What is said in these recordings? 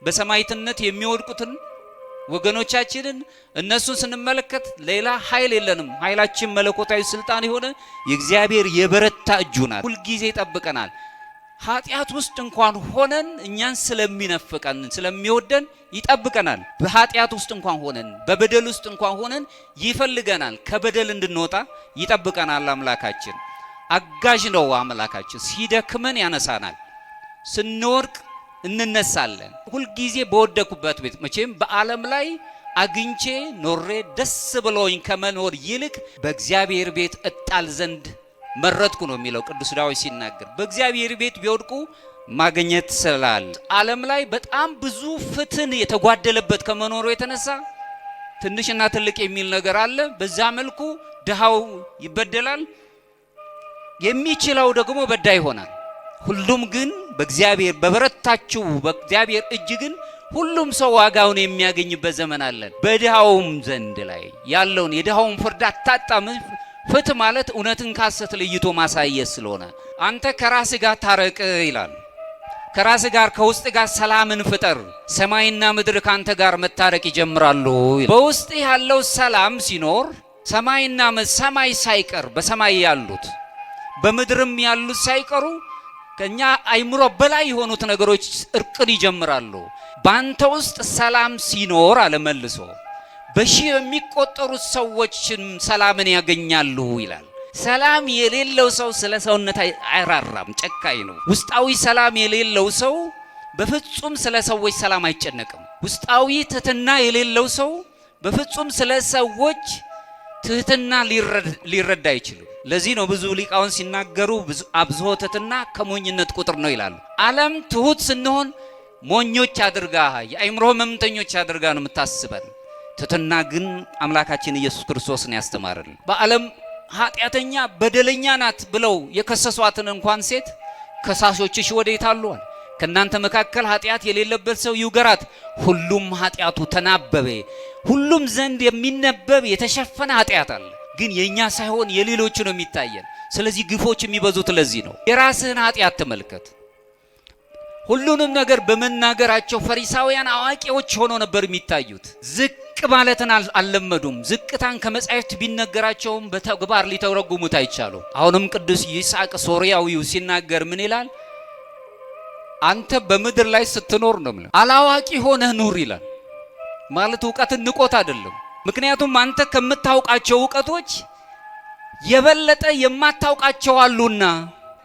በሰማይትነት የሚወድቁትን ወገኖቻችንን እነሱን ስንመለከት ሌላ ኃይል የለንም። ኃይላችን መለኮታዊ ስልጣን የሆነ የእግዚአብሔር የበረታ እጁ ናት። ሁሉ ጊዜ ይጠብቀናል። ኃጢአት ውስጥ እንኳን ሆነን እኛን ስለሚነፍቀን ስለሚወደን ይጠብቀናል። በኃጢአት ውስጥ እንኳን ሆነን በበደል ውስጥ እንኳን ሆነን ይፈልገናል። ከበደል እንድንወጣ ይጠብቀናል። አምላካችን አጋዥ ነው። አምላካችን ሲደክመን ያነሳናል፣ ስንወድቅ እንነሳለን። ሁሉ ጊዜ በወደኩበት ቤት መቼም በዓለም ላይ አግኝቼ ኖሬ ደስ ብሎኝ ከመኖር ይልቅ በእግዚአብሔር ቤት እጣል ዘንድ መረጥኩ ነው የሚለው ቅዱስ ዳዊት ሲናገር። በእግዚአብሔር ቤት ቢወድቁ ማግኘት ስላል ዓለም ላይ በጣም ብዙ ፍትህ የተጓደለበት ከመኖሩ የተነሳ ትንሽና ትልቅ የሚል ነገር አለ። በዛ መልኩ ድሃው ይበደላል፣ የሚችለው ደግሞ በዳይ ይሆናል። ሁሉም ግን በእግዚአብሔር በበረታችው በእግዚአብሔር እጅ ግን ሁሉም ሰው ዋጋውን የሚያገኝበት ዘመን አለን። በድሃውም ዘንድ ላይ ያለውን የድሃውን ፍርድ አታጣም። ፍትህ ማለት እውነትን ከሐሰት ለይቶ ማሳየት ስለሆነ አንተ ከራስ ጋር ታረቅ ይላል። ከራስ ጋር ከውስጥ ጋር ሰላምን ፍጠር፣ ሰማይና ምድር ካንተ ጋር መታረቅ ይጀምራሉ። በውስጥ ያለው ሰላም ሲኖር ሰማይና ሰማይ ሳይቀር በሰማይ ያሉት በምድርም ያሉት ሳይቀሩ ከኛ አይምሮ በላይ የሆኑት ነገሮች እርቅን ይጀምራሉ። ባንተ ውስጥ ሰላም ሲኖር አለመልሶ በሺህ የሚቆጠሩት ሰዎችን ሰላምን ያገኛሉ ይላል። ሰላም የሌለው ሰው ስለ ሰውነት አይራራም፣ ጨካኝ ነው። ውስጣዊ ሰላም የሌለው ሰው በፍጹም ስለ ሰዎች ሰላም አይጨነቅም። ውስጣዊ ትህትና የሌለው ሰው በፍጹም ስለ ሰዎች ትህትና ሊረዳ አይችልም። ለዚህ ነው ብዙ ሊቃውን ሲናገሩ አብዝሖ ትህትና ከሞኝነት ቁጥር ነው ይላሉ። ዓለም ትሁት ስንሆን ሞኞች አድርጋ የአይምሮ ህመምተኞች አድርጋ ነው የምታስበን። ትህትና ግን አምላካችን ኢየሱስ ክርስቶስን ያስተማረን። በዓለም ኃጢአተኛ በደለኛ ናት ብለው የከሰሷትን እንኳን ሴት ከሳሾችሽ ወዴት አሉ? ከናንተ መካከል ኃጢአት የሌለበት ሰው ይውገራት። ሁሉም ኃጢአቱ ተናበበ። ሁሉም ዘንድ የሚነበብ የተሸፈነ ኃጢአት አለ፣ ግን የኛ ሳይሆን የሌሎች ነው የሚታየን። ስለዚህ ግፎች የሚበዙት ለዚህ ነው። የራስህን ኃጢአት ተመልከት። ሁሉንም ነገር በመናገራቸው ፈሪሳውያን አዋቂዎች ሆነው ነበር የሚታዩት። ዝቅ ማለትን አልለመዱም። ዝቅታን ከመጻሕፍት ቢነገራቸውም በተግባር ሊተረጉሙት አይቻሉም። አሁንም ቅዱስ ይስሐቅ ሶርያዊው ሲናገር ምን ይላል? አንተ በምድር ላይ ስትኖር ነው ማለት አላዋቂ ሆነህ ኑር ይላል። ማለት ዕውቀትን ንቆት አይደለም። ምክንያቱም አንተ ከምታውቃቸው ዕውቀቶች የበለጠ የማታውቃቸው አሉና።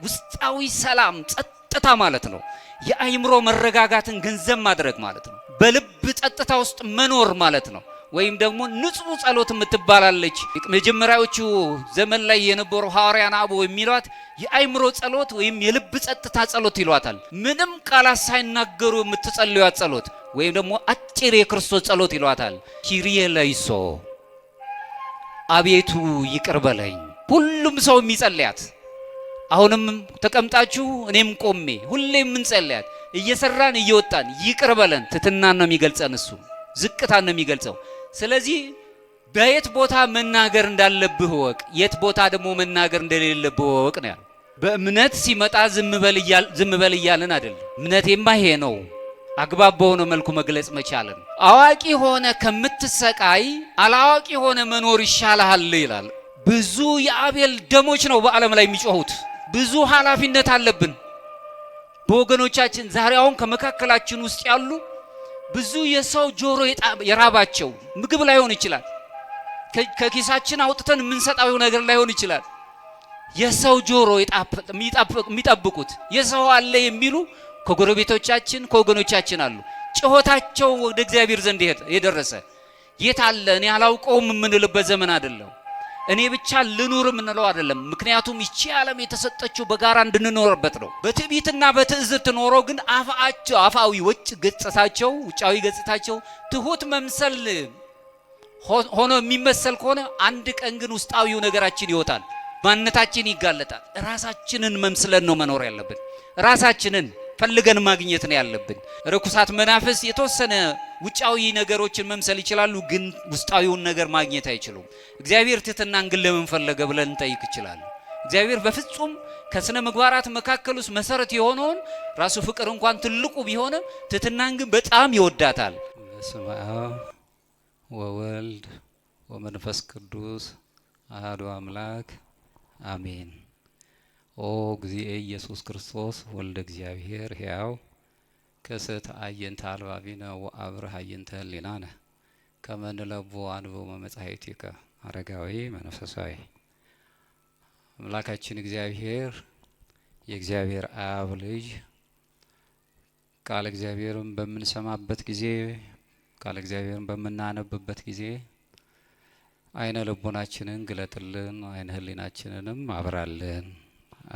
ውስጣዊ ሰላም ጸጥታ ማለት ነው። የአይምሮ መረጋጋትን ገንዘብ ማድረግ ማለት ነው። በልብ ጸጥታ ውስጥ መኖር ማለት ነው። ወይም ደግሞ ንጹህ ጸሎት የምትባላለች መጀመሪያዎቹ ዘመን ላይ የነበሩ ሐዋርያን አበው የሚሏት የአይምሮ ጸሎት ወይም የልብ ጸጥታ ጸሎት ይሏታል። ምንም ቃላት ሳይናገሩ የምትጸልዩት ጸሎት ወይም ደግሞ አጭር የክርስቶስ ጸሎት ይሏታል። ኪሪየ ለይሶ አቤቱ ይቅር በለኝ። ሁሉም ሰው የሚጸልያት አሁንም ተቀምጣችሁ እኔም ቆሜ ሁሌም እንጸልያት እየሰራን እየወጣን ይቅር በለን። ትሕትናን ነው የሚገልጸን፣ እሱ ዝቅታን ነው የሚገልጸው። ስለዚህ በየት ቦታ መናገር እንዳለብህ ወቅ፣ የት ቦታ ደግሞ መናገር እንደሌለብህ ወቅ ነው ያለው። በእምነት ሲመጣ ዝም በል እያልን አይደለም። እምነቴማ ይሄ ነው አግባብ በሆነ መልኩ መግለጽ መቻልን። አዋቂ ሆነ ከምትሰቃይ አላዋቂ ሆነ መኖር ይሻልሃል ይላል። ብዙ የአቤል ደሞች ነው በዓለም ላይ የሚጮሁት። ብዙ ኃላፊነት አለብን በወገኖቻችን። ዛሬ አሁን ከመካከላችን ውስጥ ያሉ ብዙ የሰው ጆሮ የራባቸው ምግብ ላይሆን ይችላል፣ ከኪሳችን አውጥተን የምንሰጣው ነገር ላይሆን ይችላል። የሰው ጆሮ የሚጠብቁት የሰው አለ የሚሉ ከጎረቤቶቻችን ከወገኖቻችን አሉ። ጩኸታቸው ወደ እግዚአብሔር ዘንድ የደረሰ የት አለ እኔ አላውቀውም የምንልበት ዘመን አይደለም። እኔ ብቻ ልኑር የምንለው አይደለም። ምክንያቱም ይቺ ዓለም የተሰጠችው በጋራ እንድንኖርበት ነው። በትዕቢትና በትዕዝት ኖሮ ግን አፋዊ ውጫዊ ገጽታቸው ትሁት መምሰል ሆኖ የሚመሰል ከሆነ አንድ ቀን ግን ውስጣዊው ነገራችን ይወጣል፣ ማንነታችን ይጋለጣል። ራሳችንን መምስለን ነው መኖር ያለብን። ራሳችንን ፈልገን ማግኘት ነው ያለብን። ርኩሳት መናፍስ የተወሰነ ውጫዊ ነገሮችን መምሰል ይችላሉ፣ ግን ውስጣዊውን ነገር ማግኘት አይችሉም። እግዚአብሔር ትሕትናን ግን ለምን ፈለገ ብለን እንጠይቅ ይችላል። እግዚአብሔር በፍጹም ከስነ ምግባራት መካከል ውስጥ መሰረት የሆነውን ራሱ ፍቅር እንኳን ትልቁ ቢሆንም ትሕትናን ግን በጣም ይወዳታል። በስመ አብ ወወልድ ወመንፈስ ቅዱስ አሐዱ አምላክ አሜን። ኦ እግዚእ ኢየሱስ ክርስቶስ ወልደ እግዚአብሔር ሕያው ከሰት አየንተ አልባቢነ ወአብርሃ አየንተ ህሊናነ ከመ ንለቡ አንብቦ መጻሕፍቲከ አረጋዊ መንፈሳዊ። አምላካችን እግዚአብሔር የእግዚአብሔር አብ ልጅ ቃል እግዚአብሔርን በምንሰማበት ጊዜ ቃል እግዚአብሔርን በምናነብበት ጊዜ አይነ ልቦናችንን ግለጥልን፣ አይነ ህሊናችንንም አብራልን።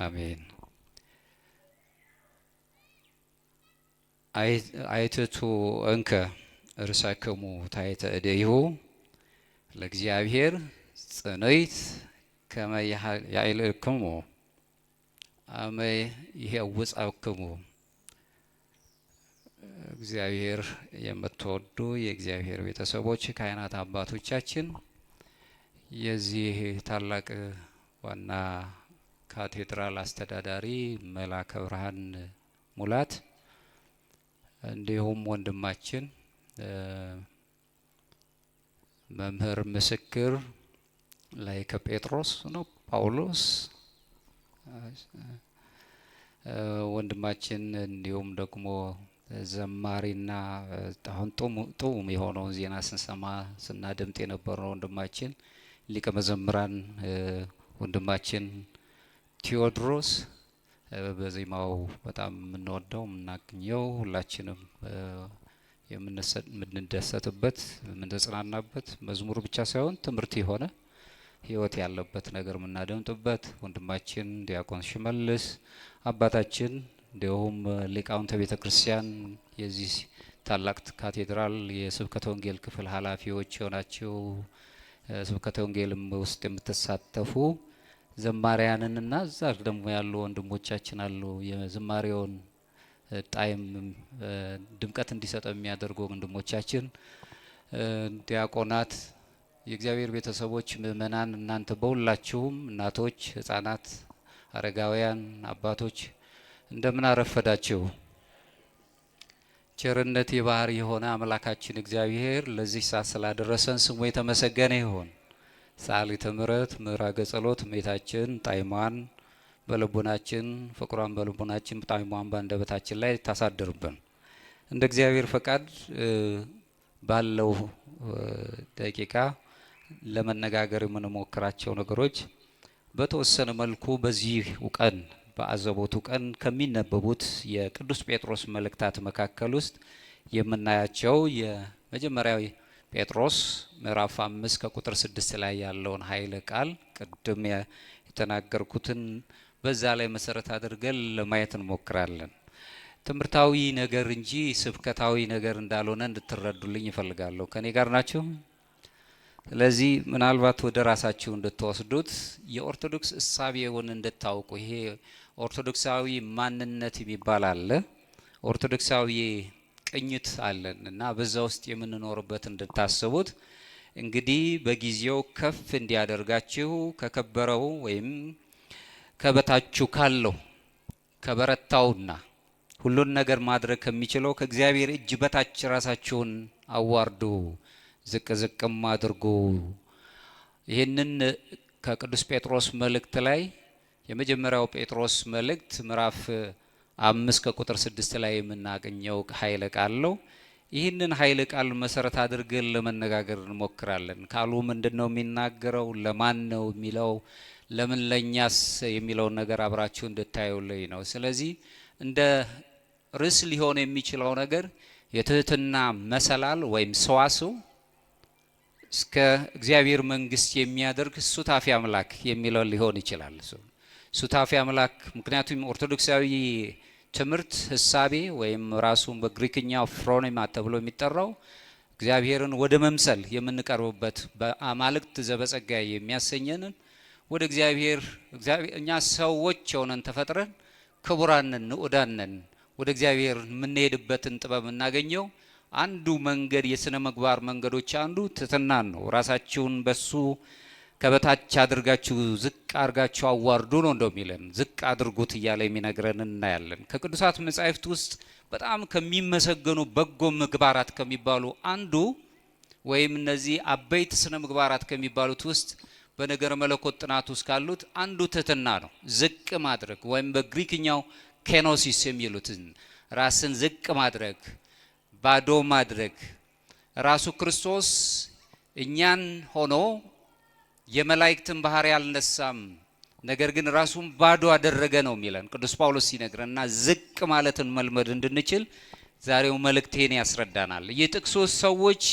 አሜን። አይትቱ እንከ እርሳክሙ ታሕተ እዴሁ ለእግዚአብሔር ጽንዕት ከመ ያዕልክሙ አመ ይሄውጻክሙ። እግዚአብሔር የምትወዱ የእግዚአብሔር ቤተሰቦች ካህናት አባቶቻችን፣ የዚህ ታላቅ ዋና ካቴድራል አስተዳዳሪ መላከ ብርሃን ሙላት፣ እንዲሁም ወንድማችን መምህር ምስክር ላይከ ጴጥሮስ ነው ጳውሎስ ወንድማችን፣ እንዲሁም ደግሞ ዘማሪና አሁን ጡም የሆነውን ዜና ስንሰማ ስናደምጥ የነበረው ወንድማችን ሊቀ መዘምራን ወንድማችን ቴዎድሮስ፣ በዜማው በጣም የምንወደው የምናገኘው ሁላችንም የምንደሰትበት የምንጽናናበት መዝሙር ብቻ ሳይሆን ትምህርት የሆነ ሕይወት ያለበት ነገር የምናደምጥበት ወንድማችን ዲያቆን ሽመልስ አባታችን፣ እንዲሁም ሊቃውንተ ቤተ ክርስቲያን የዚህ ታላቅ ካቴድራል የስብከተ ወንጌል ክፍል ኃላፊዎች የሆናችሁ ስብከተ ወንጌልም ውስጥ የምትሳተፉ ዘማሪያንንና እዛ ደግሞ ያሉ ወንድሞቻችን አሉ። የዝማሬውን ጣዕም ድምቀት እንዲሰጥ የሚያደርጉ ወንድሞቻችን፣ ዲያቆናት፣ የእግዚአብሔር ቤተሰቦች፣ ምእመናን፣ እናንተ በሁላችሁም እናቶች፣ ህፃናት፣ አረጋውያን፣ አባቶች እንደምን አረፈዳችሁ። ቸርነት የባህር የሆነ አምላካችን እግዚአብሔር ለዚህ ሰዓት ስላደረሰን ስሙ የተመሰገነ ይሁን። ሰዓሊተ ምሕረት ምዕራገ ጸሎት እመቤታችን ጣዕሟን በልቦናችን ፍቅሯን በልቦናችን ጣዕሟን በአንደበታችን ላይ ታሳድርብን። እንደ እግዚአብሔር ፈቃድ ባለው ደቂቃ ለመነጋገር የምንሞክራቸው ነገሮች በተወሰነ መልኩ በዚህ ቀን በአዘቦቱ ቀን ከሚነበቡት የቅዱስ ጴጥሮስ መልእክታት መካከል ውስጥ የምናያቸው የመጀመሪያው ጴጥሮስ ምዕራፍ 5 ከቁጥር 6 ላይ ያለውን ኃይለ ቃል ቅድም የተናገርኩትን በዛ ላይ መሰረት አድርገን ለማየት እንሞክራለን። ትምህርታዊ ነገር እንጂ ስብከታዊ ነገር እንዳልሆነ እንድትረዱልኝ ይፈልጋለሁ። ከኔ ጋር ናችሁ? ስለዚህ ምናልባት ወደ ራሳችሁ እንድትወስዱት የኦርቶዶክስ እሳቤውን እንድታውቁ፣ ይሄ ኦርቶዶክሳዊ ማንነት የሚባል አለ፣ ኦርቶዶክሳዊ ቅኝት አለን እና በዛ ውስጥ የምንኖርበት እንድታስቡት እንግዲህ በጊዜው ከፍ እንዲያደርጋችሁ ከከበረው ወይም ከበታችሁ ካለው ከበረታውና ሁሉን ነገር ማድረግ ከሚችለው ከእግዚአብሔር እጅ በታች ራሳችሁን አዋርዱ፣ ዝቅ ዝቅም አድርጉ። ይህንን ከቅዱስ ጴጥሮስ መልእክት ላይ የመጀመሪያው ጴጥሮስ መልእክት ምዕራፍ 5 ከቁጥር 6 ላይ የምናገኘው ኃይለ ቃል ነው። ይህንን ኃይለ ቃል መሰረት አድርገን ለመነጋገር እንሞክራለን። ቃሉ ምንድነው የሚናገረው? ለማን ነው የሚለው? ለምን ለኛስ የሚለውን ነገር አብራችሁ እንድታዩልኝ ነው። ስለዚህ እንደ ርዕስ ሊሆን የሚችለው ነገር የትህትና መሰላል ወይም ሰዋስው እስከ እግዚአብሔር መንግስት የሚያደርግ ሱታፊ አምላክ የሚለው ሊሆን ይችላል። ሱታፊ አምላክ ምክንያቱም ኦርቶዶክሳዊ ትምህርት ህሳቤ ወይም ራሱን በግሪክኛው ፍሮኒማ ተብሎ የሚጠራው እግዚአብሔርን ወደ መምሰል የምንቀርብበት በአማልክት ዘበጸጋ የሚያሰኘንን ወደ እግዚአብሔር እኛ ሰዎች ሆነን ተፈጥረን ክቡራንን ንዑዳንን ወደ እግዚአብሔር የምንሄድበትን ጥበብ እናገኘው አንዱ መንገድ የሥነ ምግባር መንገዶች አንዱ ትሕትናን ነው። ራሳችሁን በሱ ከበታች አድርጋችሁ ዝቅ አድርጋችሁ አዋርዱ ነው እንደሚለን። ዝቅ አድርጉት እያለ የሚነግረን እናያለን። ከቅዱሳት መጻሕፍት ውስጥ በጣም ከሚመሰገኑ በጎ ምግባራት ከሚባሉ አንዱ ወይም እነዚህ አበይት ስነ ምግባራት ከሚባሉት ውስጥ በነገረ መለኮት ጥናት ውስጥ ካሉት አንዱ ትህትና ነው። ዝቅ ማድረግ ወይም በግሪክኛው ኬኖሲስ የሚሉትን ራስን ዝቅ ማድረግ፣ ባዶ ማድረግ። ራሱ ክርስቶስ እኛን ሆኖ የመላእክትን ባህሪ አልነሳም፣ ነገር ግን ራሱን ባዶ አደረገ ነው የሚለን ቅዱስ ጳውሎስ ሲነግረንና ዝቅ ማለትን መልመድ እንድንችል ዛሬው መልእክቴን ያስረዳናል። የጥቅሱ ሰዎች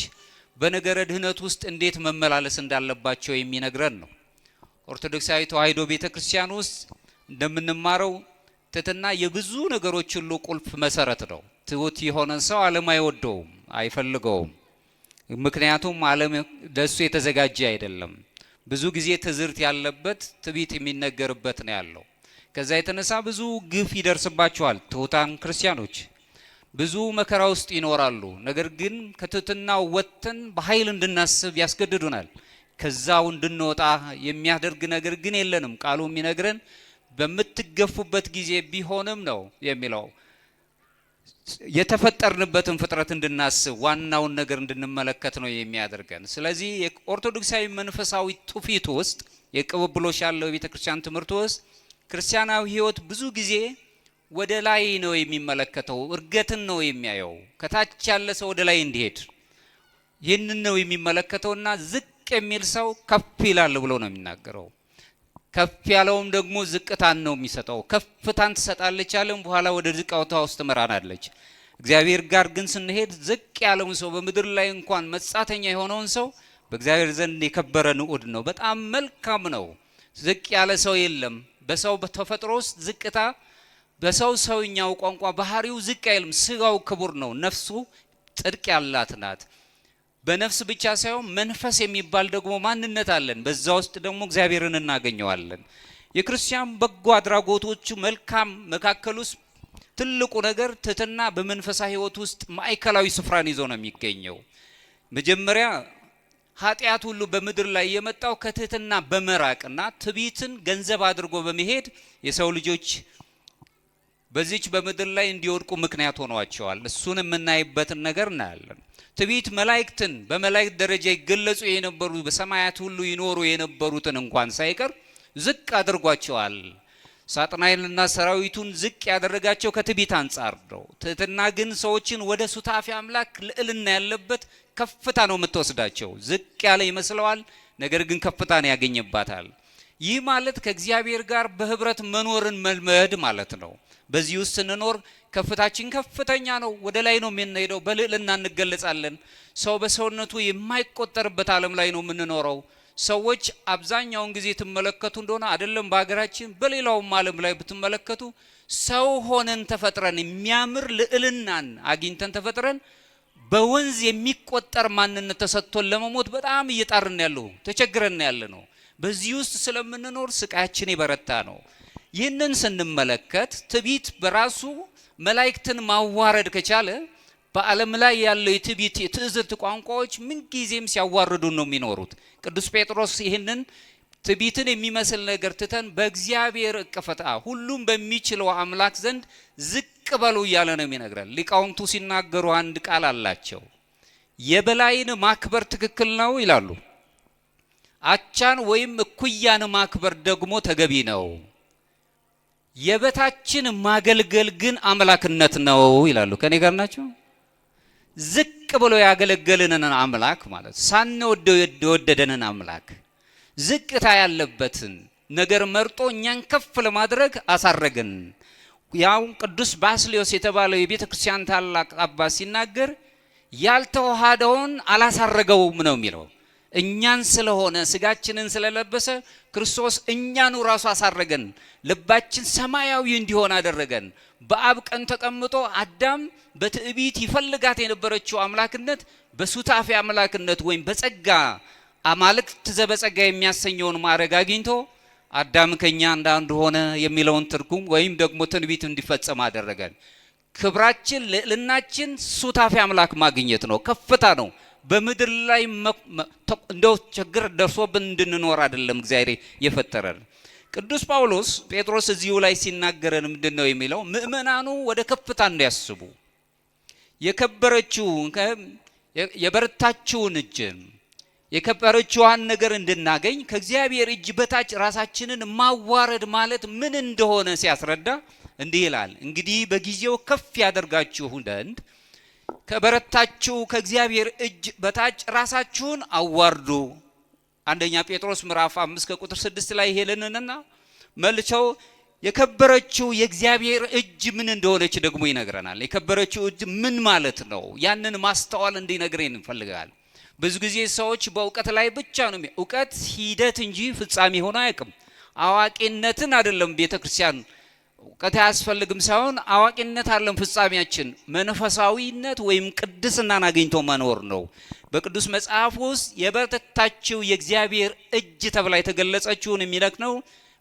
በነገረ ድህነት ውስጥ እንዴት መመላለስ እንዳለባቸው የሚነግረን ነው። ኦርቶዶክሳዊ ተዋሕዶ ቤተክርስቲያን ውስጥ እንደምንማረው ትህትና የብዙ ነገሮች ሁሉ ቁልፍ መሰረት ነው። ትሁት የሆነ ሰው ዓለም አይወደውም፣ አይፈልገውም። ምክንያቱም ዓለም ለሱ የተዘጋጀ አይደለም። ብዙ ጊዜ ትዝርት ያለበት ትዕቢት የሚነገርበት ነው ያለው። ከዛ የተነሳ ብዙ ግፍ ይደርስባቸዋል ትሁታን ክርስቲያኖች፣ ብዙ መከራ ውስጥ ይኖራሉ። ነገር ግን ከትህትናው ወጥተን በኃይል እንድናስብ ያስገድዱናል። ከዛው እንድንወጣ የሚያደርግ ነገር ግን የለንም። ቃሉ የሚነግረን በምትገፉበት ጊዜ ቢሆንም ነው የሚለው። የተፈጠርንበትን ፍጥረት እንድናስብ ዋናውን ነገር እንድንመለከት ነው የሚያደርገን። ስለዚህ የኦርቶዶክሳዊ መንፈሳዊ ትውፊት ውስጥ የቅብብሎሽ ያለው የቤተክርስቲያን ትምህርት ውስጥ ክርስቲያናዊ ሕይወት ብዙ ጊዜ ወደ ላይ ነው የሚመለከተው፣ እርገትን ነው የሚያየው። ከታች ያለ ሰው ወደ ላይ እንዲሄድ ይህንን ነው የሚመለከተውና ዝቅ የሚል ሰው ከፍ ይላል ብሎ ነው የሚናገረው። ከፍ ያለውም ደግሞ ዝቅታን ነው የሚሰጠው። ከፍታን ትሰጣለች ያለም በኋላ ወደ ዝቅታ ውስጥ ትመራናለች። እግዚአብሔር ጋር ግን ስንሄድ ዝቅ ያለውን ሰው በምድር ላይ እንኳን መጻተኛ የሆነውን ሰው በእግዚአብሔር ዘንድ የከበረ ንዑድ ነው፣ በጣም መልካም ነው። ዝቅ ያለ ሰው የለም። በሰው በተፈጥሮ ውስጥ ዝቅታ በሰው ሰውኛው ቋንቋ ባህሪው ዝቅ አይልም። ስጋው ክቡር ነው፣ ነፍሱ ጽድቅ ያላት ናት። በነፍስ ብቻ ሳይሆን መንፈስ የሚባል ደግሞ ማንነት አለን። በዛ ውስጥ ደግሞ እግዚአብሔርን እናገኘዋለን። የክርስቲያን በጎ አድራጎቶቹ መልካም መካከል ውስጥ ትልቁ ነገር ትህትና በመንፈሳዊ ሕይወት ውስጥ ማዕከላዊ ስፍራን ይዞ ነው የሚገኘው። መጀመሪያ ኃጢአት ሁሉ በምድር ላይ የመጣው ከትህትና በመራቅና ትዕቢትን ገንዘብ አድርጎ በመሄድ የሰው ልጆች በዚች በምድር ላይ እንዲወድቁ ምክንያት ሆኗቸዋል። እሱን የምናይበትን ነገር እናያለን። ትዕቢት መላእክትን በመላእክት ደረጃ ይገለጹ የነበሩ በሰማያት ሁሉ ይኖሩ የነበሩትን እንኳን ሳይቀር ዝቅ አድርጓቸዋል። ሳጥናኤልና ሰራዊቱን ዝቅ ያደረጋቸው ከትዕቢት አንጻር ነው። ትህትና ግን ሰዎችን ወደ ሱታፊ አምላክ ልዕልና ያለበት ከፍታ ነው የምትወስዳቸው። ዝቅ ያለ ይመስለዋል፣ ነገር ግን ከፍታን ያገኝባታል። ይህ ማለት ከእግዚአብሔር ጋር በህብረት መኖርን መልመድ ማለት ነው። በዚህ ውስጥ ስንኖር ከፍታችን ከፍተኛ ነው፣ ወደ ላይ ነው የምንሄደው፣ በልዕልና እንገለጻለን። ሰው በሰውነቱ የማይቆጠርበት ዓለም ላይ ነው የምንኖረው። ሰዎች አብዛኛውን ጊዜ ትመለከቱ እንደሆነ አይደለም በሀገራችን በሌላውም ዓለም ላይ ብትመለከቱ ሰው ሆነን ተፈጥረን የሚያምር ልዕልናን አግኝተን ተፈጥረን በወንዝ የሚቆጠር ማንነት ተሰጥቶን ለመሞት በጣም እየጣርን ያለው ተቸግረን ያለ ነው። በዚህ ውስጥ ስለምንኖር ስቃያችን የበረታ ነው። ይህንን ስንመለከት ትዕቢት በራሱ መላእክትን ማዋረድ ከቻለ በዓለም ላይ ያለው የትዕቢት የትዕዝርት ቋንቋዎች ምንጊዜም ሲያዋርዱ ነው የሚኖሩት። ቅዱስ ጴጥሮስ ይህንን ትዕቢትን የሚመስል ነገር ትተን በእግዚአብሔር እቅፈታ ሁሉም በሚችለው አምላክ ዘንድ ዝቅ በሉ እያለ ነው የሚነግረን። ሊቃውንቱ ሲናገሩ አንድ ቃል አላቸው። የበላይን ማክበር ትክክል ነው ይላሉ፣ አቻን ወይም እኩያን ማክበር ደግሞ ተገቢ ነው። የበታችን ማገልገል ግን አምላክነት ነው ይላሉ። ከኔ ጋር ናቸው? ዝቅ ብሎ ያገለገለንን አምላክ ማለት ሳንወደው የወደደንን አምላክ ዝቅታ ያለበትን ነገር መርጦ እኛን ከፍ ለማድረግ አሳረገን። ያው ቅዱስ ባስልዮስ የተባለው የቤተ ክርስቲያን ታላቅ አባት ሲናገር ያልተዋሃደውን አላሳረገውም ነው የሚለው። እኛን ስለሆነ ስጋችንን ስለለበሰ ክርስቶስ እኛኑ ራሱ አሳረገን። ልባችን ሰማያዊ እንዲሆን አደረገን። በአብ ቀኝ ተቀምጦ አዳም በትዕቢት ይፈልጋት የነበረችው አምላክነት በሱታፌ አምላክነት ወይም በጸጋ አማልክት ዘበጸጋ የሚያሰኘውን ማዕረግ አግኝቶ አዳም ከኛ እንዳንዱ ሆነ የሚለውን ትርጉም ወይም ደግሞ ትንቢት እንዲፈጸም አደረገን። ክብራችን ልዕልናችን ሱታፌ አምላክ ማግኘት ነው፣ ከፍታ ነው፣ በምድር ላይ እንደው ችግር ደርሶብን እንድንኖር አይደለም እግዚአብሔር የፈጠረን። ቅዱስ ጳውሎስ ጴጥሮስ እዚሁ ላይ ሲናገረን ምንድነው የሚለው? ምእመናኑ ወደ ከፍታ እንዲያስቡ የበረታችውን እጅ የከበረችዋን ነገር እንድናገኝ ከእግዚአብሔር እጅ በታች ራሳችንን ማዋረድ ማለት ምን እንደሆነ ሲያስረዳ እንዲህ ይላል። እንግዲህ በጊዜው ከፍ ያደርጋችሁ ዘንድ ከበረታችሁ ከእግዚአብሔር እጅ በታች ራሳችሁን አዋርዱ። አንደኛ ጴጥሮስ ምዕራፍ 5 ከቁጥር 6 ላይ ሄለንና መልሰው የከበረችው የእግዚአብሔር እጅ ምን እንደሆነች ደግሞ ይነግረናል። የከበረችው እጅ ምን ማለት ነው? ያንን ማስተዋል እንዲነግረን እንፈልጋለን። ብዙ ጊዜ ሰዎች በእውቀት ላይ ብቻ ነው። እውቀት ሂደት እንጂ ፍጻሜ ሆኖ አያውቅም። አዋቂነትን አይደለም ቤተክርስቲያን እውቀት አያስፈልግም ሳይሆን አዋቂነት አይደለም ፍጻሜያችን፣ መንፈሳዊነት ወይም ቅድስናን አግኝቶ መኖር ነው። በቅዱስ መጽሐፍ ውስጥ የበረታችው የእግዚአብሔር እጅ ተብላ የተገለጸችውን የሚነግረው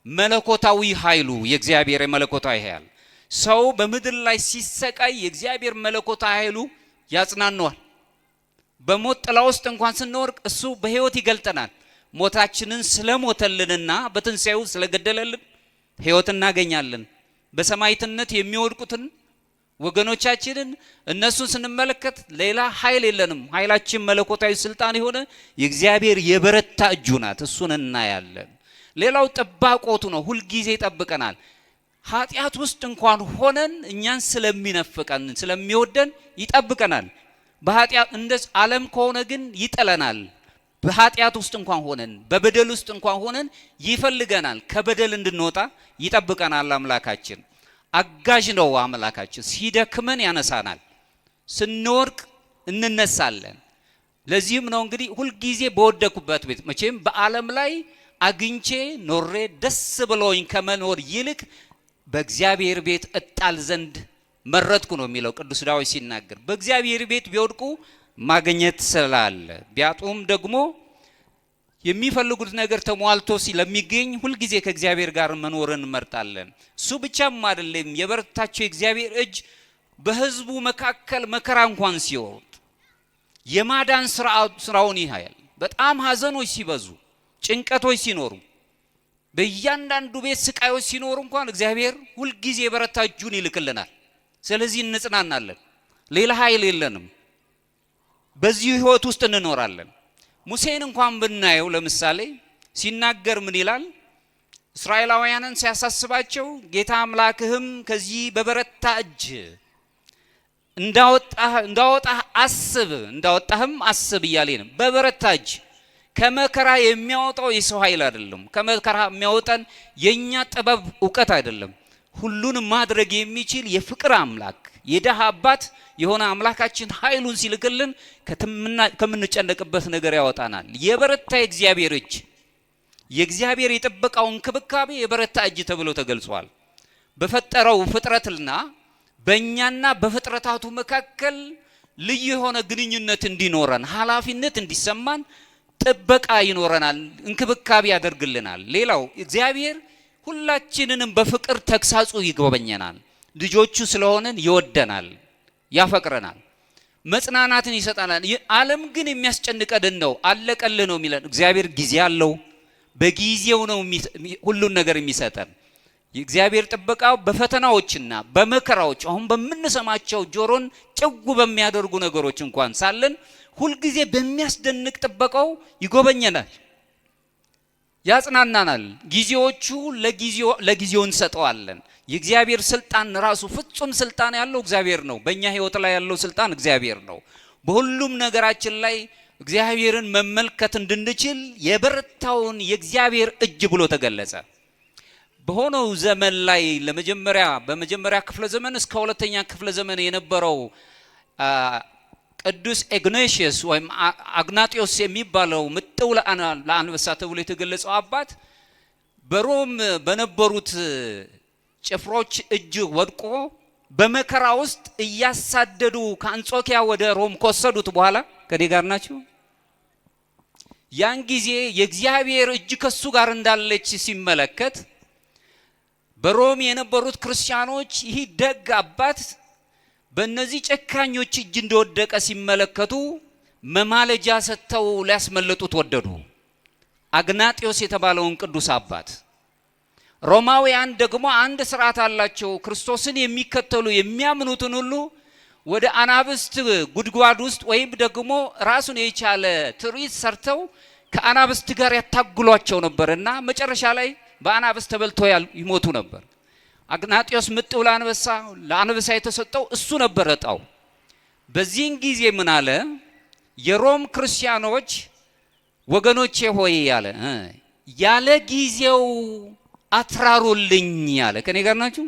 መለኮታዊ ኃይሉ የእግዚአብሔር መለኮታዊ ኃይል ሰው በምድር ላይ ሲሰቃይ የእግዚአብሔር መለኮታዊ ኃይሉ ያጽናናዋል። በሞት ጥላ ውስጥ እንኳን ስንወርቅ እሱ በህይወት ይገልጠናል። ሞታችንን ስለሞተልንና በትንሣኤው ስለገደለልን ህይወት እናገኛለን። በሰማዕትነት የሚወድቁትን ወገኖቻችንን እነሱን ስንመለከት ሌላ ኃይል የለንም። ኃይላችን መለኮታዊ ስልጣን የሆነ የእግዚአብሔር የበረታ እጁ ናት። እሱን እናያለን። ሌላው ጥባቆቱ ነው። ሁል ጊዜ ይጠብቀናል። ኃጢአት ውስጥ እንኳን ሆነን እኛን ስለሚነፍቀን ስለሚወደን ይጠብቀናል። በኃጢአት እንደ ዓለም ከሆነ ግን ይጠለናል። በኃጢአት ውስጥ እንኳን ሆነን በበደል ውስጥ እንኳን ሆነን ይፈልገናል። ከበደል እንድንወጣ ይጠብቀናል። አምላካችን አጋዥ ነው። አምላካችን ሲደክመን ያነሳናል፣ ስንወርቅ እንነሳለን። ለዚህም ነው እንግዲህ ሁል ጊዜ በወደኩበት ቤት መቼም በዓለም ላይ አግኝቼ ኖሬ ደስ ብሎኝ ከመኖር ይልቅ በእግዚአብሔር ቤት እጣል ዘንድ መረጥኩ ነው የሚለው ቅዱስ ዳዊት ሲናገር። በእግዚአብሔር ቤት ቢወድቁ ማግኘት ስላለ ቢያጡም ደግሞ የሚፈልጉት ነገር ተሟልቶ ስለሚገኝ ሁል ጊዜ ከእግዚአብሔር ጋር መኖርን እንመርጣለን። እሱ ብቻም አይደለም፣ የበረታቸው የእግዚአብሔር እጅ በሕዝቡ መካከል መከራ እንኳን ሲወርድ የማዳን ስራውን ይያያል። በጣም ሐዘኖች ሲበዙ፣ ጭንቀቶች ሲኖሩ፣ በእያንዳንዱ ቤት ስቃዮች ሲኖሩ እንኳን እግዚአብሔር ሁል ጊዜ የበረታ እጁን ይልክልናል። ስለዚህ እንጽናናለን። ሌላ ኃይል የለንም። በዚህ ህይወት ውስጥ እንኖራለን። ሙሴን እንኳን ብናየው ለምሳሌ ሲናገር ምን ይላል? እስራኤላውያንን ሲያሳስባቸው ጌታ አምላክህም ከዚህ በበረታ እጅ እንዳወጣህም አስብ እያለ ነው። በበረታ እጅ ከመከራ የሚያወጣው የሰው ኃይል አይደለም። ከመከራ የሚያወጣን የኛ ጥበብ እውቀት አይደለም። ሁሉን ማድረግ የሚችል የፍቅር አምላክ የደሃ አባት የሆነ አምላካችን ኃይሉን ሲልክልን ከምንጨነቅበት ነገር ያወጣናል። የበረታ የእግዚአብሔር እጅ፣ የእግዚአብሔር የጥበቃው እንክብካቤ የበረታ እጅ ተብሎ ተገልጿል። በፈጠረው ፍጥረትና በእኛና በፍጥረታቱ መካከል ልዩ የሆነ ግንኙነት እንዲኖረን፣ ኃላፊነት እንዲሰማን ጥበቃ ይኖረናል፣ እንክብካቤ ያደርግልናል። ሌላው እግዚአብሔር ሁላችንንም በፍቅር ተግሳጹ ይጎበኘናል። ልጆቹ ስለሆነን ይወደናል፣ ያፈቅረናል፣ መጽናናትን ይሰጣናል። ዓለም ግን የሚያስጨንቀን ነው፣ አለቀልህ ነው የሚለን። እግዚአብሔር ጊዜ አለው፣ በጊዜው ነው ሁሉን ነገር የሚሰጠን። የእግዚአብሔር ጥበቃው በፈተናዎችና በመከራዎች አሁን በምንሰማቸው ጆሮን ጭው በሚያደርጉ ነገሮች እንኳን ሳለን ሁልጊዜ በሚያስደንቅ ጥበቃው ይጎበኘናል፣ ያጽናናናል። ጊዜዎቹ ለጊዜው እንሰጠዋለን። የእግዚአብሔር ስልጣን ራሱ ፍጹም ስልጣን ያለው እግዚአብሔር ነው። በእኛ ህይወት ላይ ያለው ስልጣን እግዚአብሔር ነው። በሁሉም ነገራችን ላይ እግዚአብሔርን መመልከት እንድንችል የበረታውን የእግዚአብሔር እጅ ብሎ ተገለጸ። በሆነው ዘመን ላይ በመጀመሪያ ክፍለ ዘመን እስከ ሁለተኛ ክፍለ ዘመን የነበረው ቅዱስ ኢግናቲዮስ ወይም አግናጢዮስ የሚባለው ምጥው ለአንበሳ ተብሎ የተገለጸው አባት በሮም በነበሩት ጭፍሮች እጅ ወድቆ በመከራ ውስጥ እያሳደዱ ከአንጾኪያ ወደ ሮም ከወሰዱት በኋላ ከኔ ጋር ናችሁ? ያን ጊዜ የእግዚአብሔር እጅ ከሱ ጋር እንዳለች ሲመለከት በሮም የነበሩት ክርስቲያኖች ይህ ደግ አባት በእነዚህ ጨካኞች እጅ እንደወደቀ ሲመለከቱ መማለጃ ሰጥተው ሊያስመልጡት ወደዱ። አግናጢዮስ የተባለውን ቅዱስ አባት። ሮማውያን ደግሞ አንድ ስርዓት አላቸው። ክርስቶስን የሚከተሉ የሚያምኑትን ሁሉ ወደ አናብስት ጉድጓድ ውስጥ ወይም ደግሞ ራሱን የቻለ ትርኢት ሰርተው ከአናብስት ጋር ያታግሏቸው ነበርና መጨረሻ ላይ በአናብስት ተበልተው ይሞቱ ነበር። አግናጢዮስ ምጥው ለአንበሳ የተሰጠው እሱ ነበር ዕጣው። በዚህን ጊዜ ምን አለ? የሮም ክርስቲያኖች ወገኖቼ ሆይ ያለ ያለ ጊዜው አትራሩልኝ ያለ። ከኔ ጋር ናችሁ?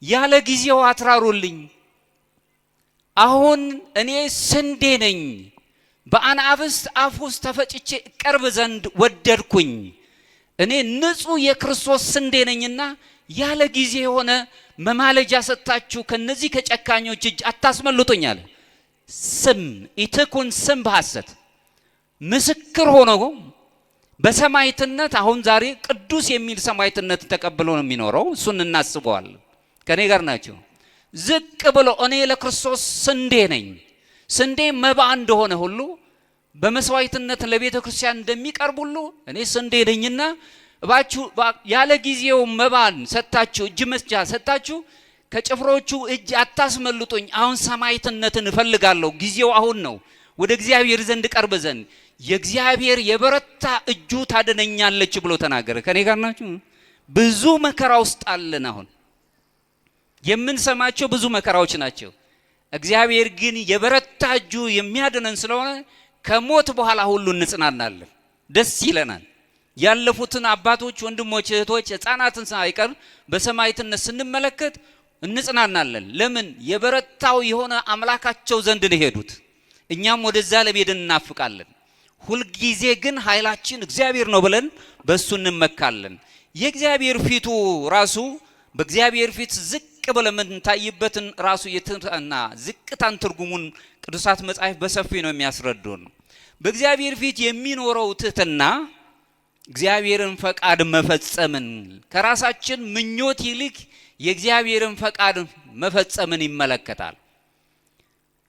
ያለ ጊዜው አትራሩልኝ። አሁን እኔ ስንዴ ነኝ፣ በአናብስት አፍ ውስጥ ተፈጭቼ ቀርብ ዘንድ ወደድኩኝ። እኔ ንጹሕ የክርስቶስ ስንዴ ነኝና ያለ ጊዜ የሆነ መማለጃ ሰጣችሁ ከነዚህ ከጨካኞች እጅ አታስመልጡኝ አለ። ስም ኢትኩን ስም በሐሰት ምስክር ሆኖ በሰማዕትነት አሁን ዛሬ ቅዱስ የሚል ሰማዕትነት ተቀብሎ ነው የሚኖረው። እሱን እናስበዋለን። ከኔ ጋር ናቸው? ዝቅ ብሎ እኔ ለክርስቶስ ስንዴ ነኝ፣ ስንዴ መባ እንደሆነ ሁሉ በመስዋዕትነት ለቤተ ክርስቲያን እንደሚቀርብ ሁሉ እኔ ስንዴ ነኝና እባችሁ ያለ ጊዜው መባን ሰጣችሁ፣ እጅ መስጫ ሰጣችሁ ከጭፍሮቹ እጅ አታስመልጡኝ። አሁን ሰማዕትነትን እፈልጋለሁ፣ ጊዜው አሁን ነው፣ ወደ እግዚአብሔር ዘንድ ቀርብ ዘንድ የእግዚአብሔር የበረታ እጁ ታደነኛለች ብሎ ተናገረ። ከኔ ጋር ናችሁ? ብዙ መከራ ውስጥ አለን። አሁን የምንሰማቸው ብዙ መከራዎች ናቸው። እግዚአብሔር ግን የበረታ እጁ የሚያድነን ስለሆነ ከሞት በኋላ ሁሉ እንጽናናለን፣ ደስ ይለናል። ያለፉትን አባቶች፣ ወንድሞች፣ እህቶች፣ ሕፃናትን ሳይቀር በሰማዕትነት ስንመለከት እንጽናናለን። ለምን? የበረታው የሆነ አምላካቸው ዘንድ ነው ሄዱት። እኛም ወደዛ ለመሄድ እናፍቃለን። ሁልጊዜ ግን ኃይላችን እግዚአብሔር ነው ብለን በሱ እንመካለን። የእግዚአብሔር ፊቱ ራሱ በእግዚአብሔር ፊት ዝቅ ብለን የምንታይበትን ራሱ የትህትና ዝቅታን ትርጉሙን ቅዱሳት መጻሕፍት በሰፊ ነው የሚያስረዱን። በእግዚአብሔር ፊት የሚኖረው ትህትና እግዚአብሔርን ፈቃድ መፈጸምን ከራሳችን ምኞት ይልቅ የእግዚአብሔርን ፈቃድ መፈጸምን ይመለከታል።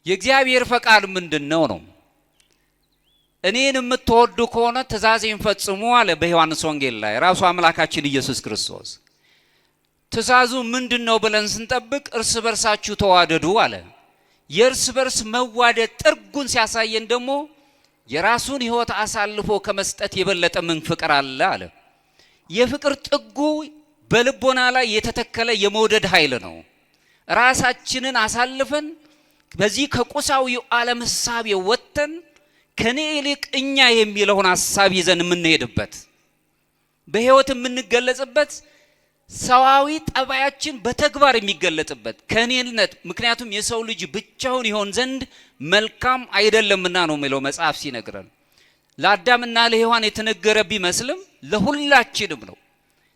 የእግዚአብሔር ፈቃድ ምንድነው ነው? እኔን የምትወዱ ከሆነ ትእዛዜን ፈጽሙ አለ በዮሐንስ ወንጌል ላይ ራሱ አምላካችን ኢየሱስ ክርስቶስ። ትእዛዙ ምንድነው ብለን ስንጠብቅ እርስ በርሳችሁ ተዋደዱ አለ። የእርስ በርስ መዋደድ ጥርጉን ሲያሳየን ደግሞ የራሱን ሕይወት አሳልፎ ከመስጠት የበለጠ ምን ፍቅር አለ አለ። የፍቅር ጥጉ በልቦና ላይ የተተከለ የመውደድ ኃይል ነው። ራሳችንን አሳልፈን በዚህ ከቁሳዊው ዓለም ሐሳብ ወጥተን ከኔ ይልቅ እኛ የሚለውን ሐሳብ ይዘን የምንሄድበት በሕይወት የምንገለጽበት ሰዋዊ ጠባያችን በተግባር የሚገለጽበት ከኔነት። ምክንያቱም የሰው ልጅ ብቻውን ይሆን ዘንድ መልካም አይደለምና ነው የሚለው መጽሐፍ ሲነግረን። ለአዳምና ለሔዋን የተነገረ ቢመስልም ለሁላችንም ነው።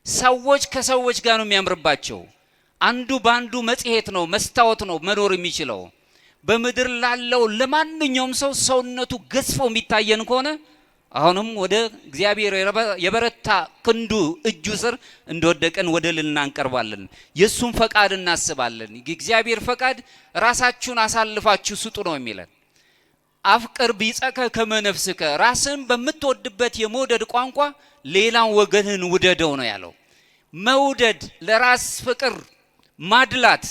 ሰዎች ከሰዎች ጋር ነው የሚያምርባቸው። አንዱ ባንዱ መጽሔት ነው፣ መስታወት ነው መኖር የሚችለው። በምድር ላለው ለማንኛውም ሰው ሰውነቱ ገዝፎ የሚታየን ከሆነ አሁንም ወደ እግዚአብሔር የበረታ ክንዱ እጁ ስር እንደወደቀን ወደ ልልና እንቀርባለን። የሱን ፈቃድ እናስባለን። የእግዚአብሔር ፈቃድ ራሳችሁን አሳልፋችሁ ስጡ ነው የሚለን። አፍቅር ቢጸከ ከመ ነፍስከ፣ ራስን በምትወድበት የመውደድ ቋንቋ ሌላን ወገንን ውደደው ነው ያለው። መውደድ፣ ለራስ ፍቅር ማድላት።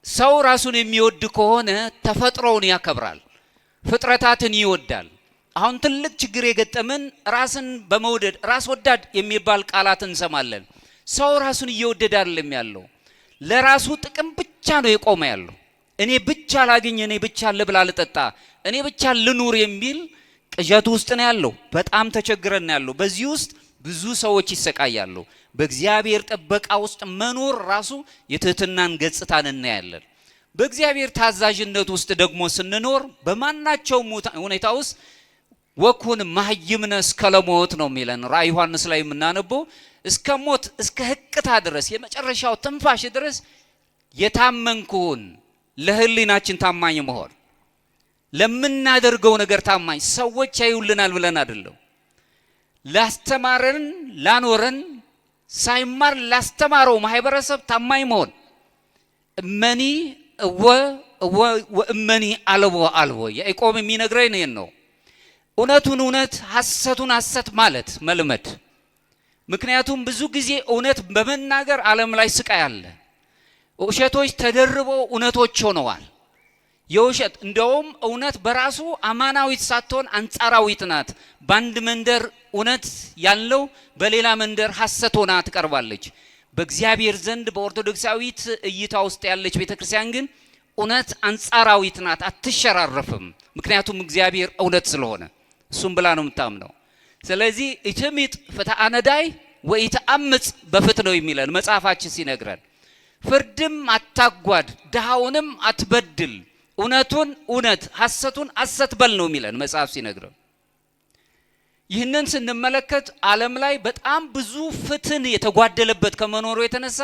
ሰው ራሱን የሚወድ ከሆነ ተፈጥሮውን ያከብራል፣ ፍጥረታትን ይወዳል። አሁን ትልቅ ችግር የገጠመን ራስን በመውደድ ራስ ወዳድ የሚባል ቃላት እንሰማለን። ሰው ራሱን እየወደደ አይደለም ያለው፣ ለራሱ ጥቅም ብቻ ነው የቆመ ያለው። እኔ ብቻ ላግኝ፣ እኔ ብቻ ልብላ ልጠጣ፣ እኔ ብቻ ልኑር የሚል ቅዠት ውስጥ ነው ያለው። በጣም ተቸግረን ያለው። በዚህ ውስጥ ብዙ ሰዎች ይሰቃያሉ። በእግዚአብሔር ጥበቃ ውስጥ መኖር ራሱ የትህትናን ገጽታን እናያለን። በእግዚአብሔር ታዛዥነት ውስጥ ደግሞ ስንኖር በማናቸውም ሁኔታ ውስጥ ወኩን ማህይምነ እስከ ለሞት ነው የሚለን ራዕይ ዮሐንስ ላይ የምናነበው። እስከ ሞት እስከ ህቅታ ድረስ የመጨረሻው ትንፋሽ ድረስ የታመንኩን ለህሊናችን ታማኝ መሆን፣ ለምናደርገው ነገር ታማኝ። ሰዎች ያዩልናል ብለን አይደለም፣ ላስተማረን ላኖረን ሳይማር ላስተማረው ማህበረሰብ ታማኝ መሆን። እመኒ እወ ወእመኒ አልቦ ያዕቆብ የሚነግረን ነው። እውነቱን እውነት ሐሰቱን ሐሰት ማለት መልመድ። ምክንያቱም ብዙ ጊዜ እውነት በመናገር ዓለም ላይ ስቃይ አለ። ውሸቶች ተደርበው እውነቶች ሆነዋል። የውሸት እንደውም እውነት በራሱ አማናዊት ሳትሆን አንጻራዊት ናት። በአንድ መንደር እውነት ያለው በሌላ መንደር ሐሰት ሆና ትቀርባለች። በእግዚአብሔር ዘንድ በኦርቶዶክሳዊት እይታ ውስጥ ያለች ቤተክርስቲያን ግን እውነት አንጻራዊት ናት፣ አትሸራረፍም። ምክንያቱም እግዚአብሔር እውነት ስለሆነ እሱም ብላ ነው የምታምነው። ስለዚህ ኢትሚጥ ፍትሐ ነዳይ ወኢትአምጽ በፍትሕ ነው የሚለን መጽሐፋችን ሲነግረን። ፍርድም አታጓድ፣ ድሃውንም አትበድል፣ እውነቱን እውነት ሐሰቱን ሐሰት በል ነው የሚለን መጽሐፍ ሲነግረን። ይህንን ስንመለከት ዓለም ላይ በጣም ብዙ ፍትህ የተጓደለበት ከመኖሩ የተነሳ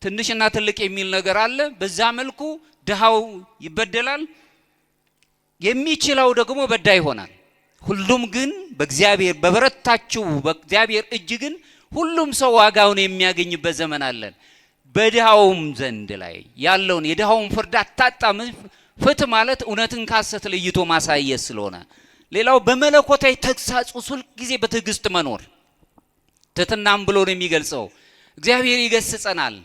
ትንሽና ትልቅ የሚል ነገር አለ። በዛ መልኩ ድሃው ይበደላል፣ የሚችለው ደግሞ በዳይ ይሆናል። ሁሉም ግን በእግዚአብሔር በበረታችው በእግዚአብሔር እጅ ግን ሁሉም ሰው ዋጋውን የሚያገኝበት ዘመን አለን። በድሃውም ዘንድ ላይ ያለውን የድሃውን ፍርድ አታጣም። ፍትህ ማለት እውነትን ከሐሰት ለይቶ ማሳየት ስለሆነ፣ ሌላው በመለኮታዊ ተግሳጽ ሁል ጊዜ በትዕግስት መኖር ትሕትናም ብሎ ነው የሚገልጸው። እግዚአብሔር ይገስጸናል።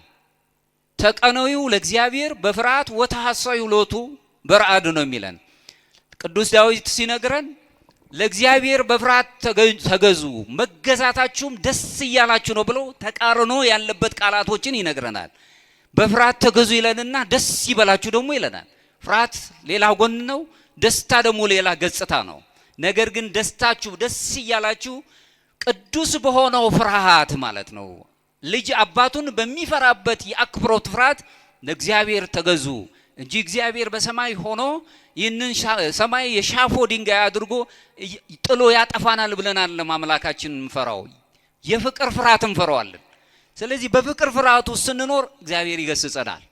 ተቀነዩ ለእግዚአብሔር በፍርሃት ወተሐሰዩ ሎቱ በረአድ ነው የሚለን ቅዱስ ዳዊት ሲነግረን፣ ለእግዚአብሔር በፍርሃት ተገዙ መገዛታችሁም ደስ እያላችሁ ነው ብሎ ተቃርኖ ያለበት ቃላቶችን ይነግረናል። በፍርሃት ተገዙ ይለንና ደስ ይበላችሁ ደግሞ ይለናል። ፍርሃት ሌላ ጎን ነው፣ ደስታ ደግሞ ሌላ ገጽታ ነው። ነገር ግን ደስታችሁ ደስ እያላችሁ ቅዱስ በሆነው ፍርሃት ማለት ነው። ልጅ አባቱን በሚፈራበት የአክብሮት ፍርሃት ለእግዚአብሔር ተገዙ እንጂ እግዚአብሔር በሰማይ ሆኖ ይህንን ሰማይ የሻፎ ድንጋይ አድርጎ ጥሎ ያጠፋናል ብለናል። ለማምላካችን እንፈራው የፍቅር ፍርሃት እንፈራዋለን። ስለዚህ በፍቅር ፍርሃቱ ስንኖር እግዚአብሔር ይገስጸናል፣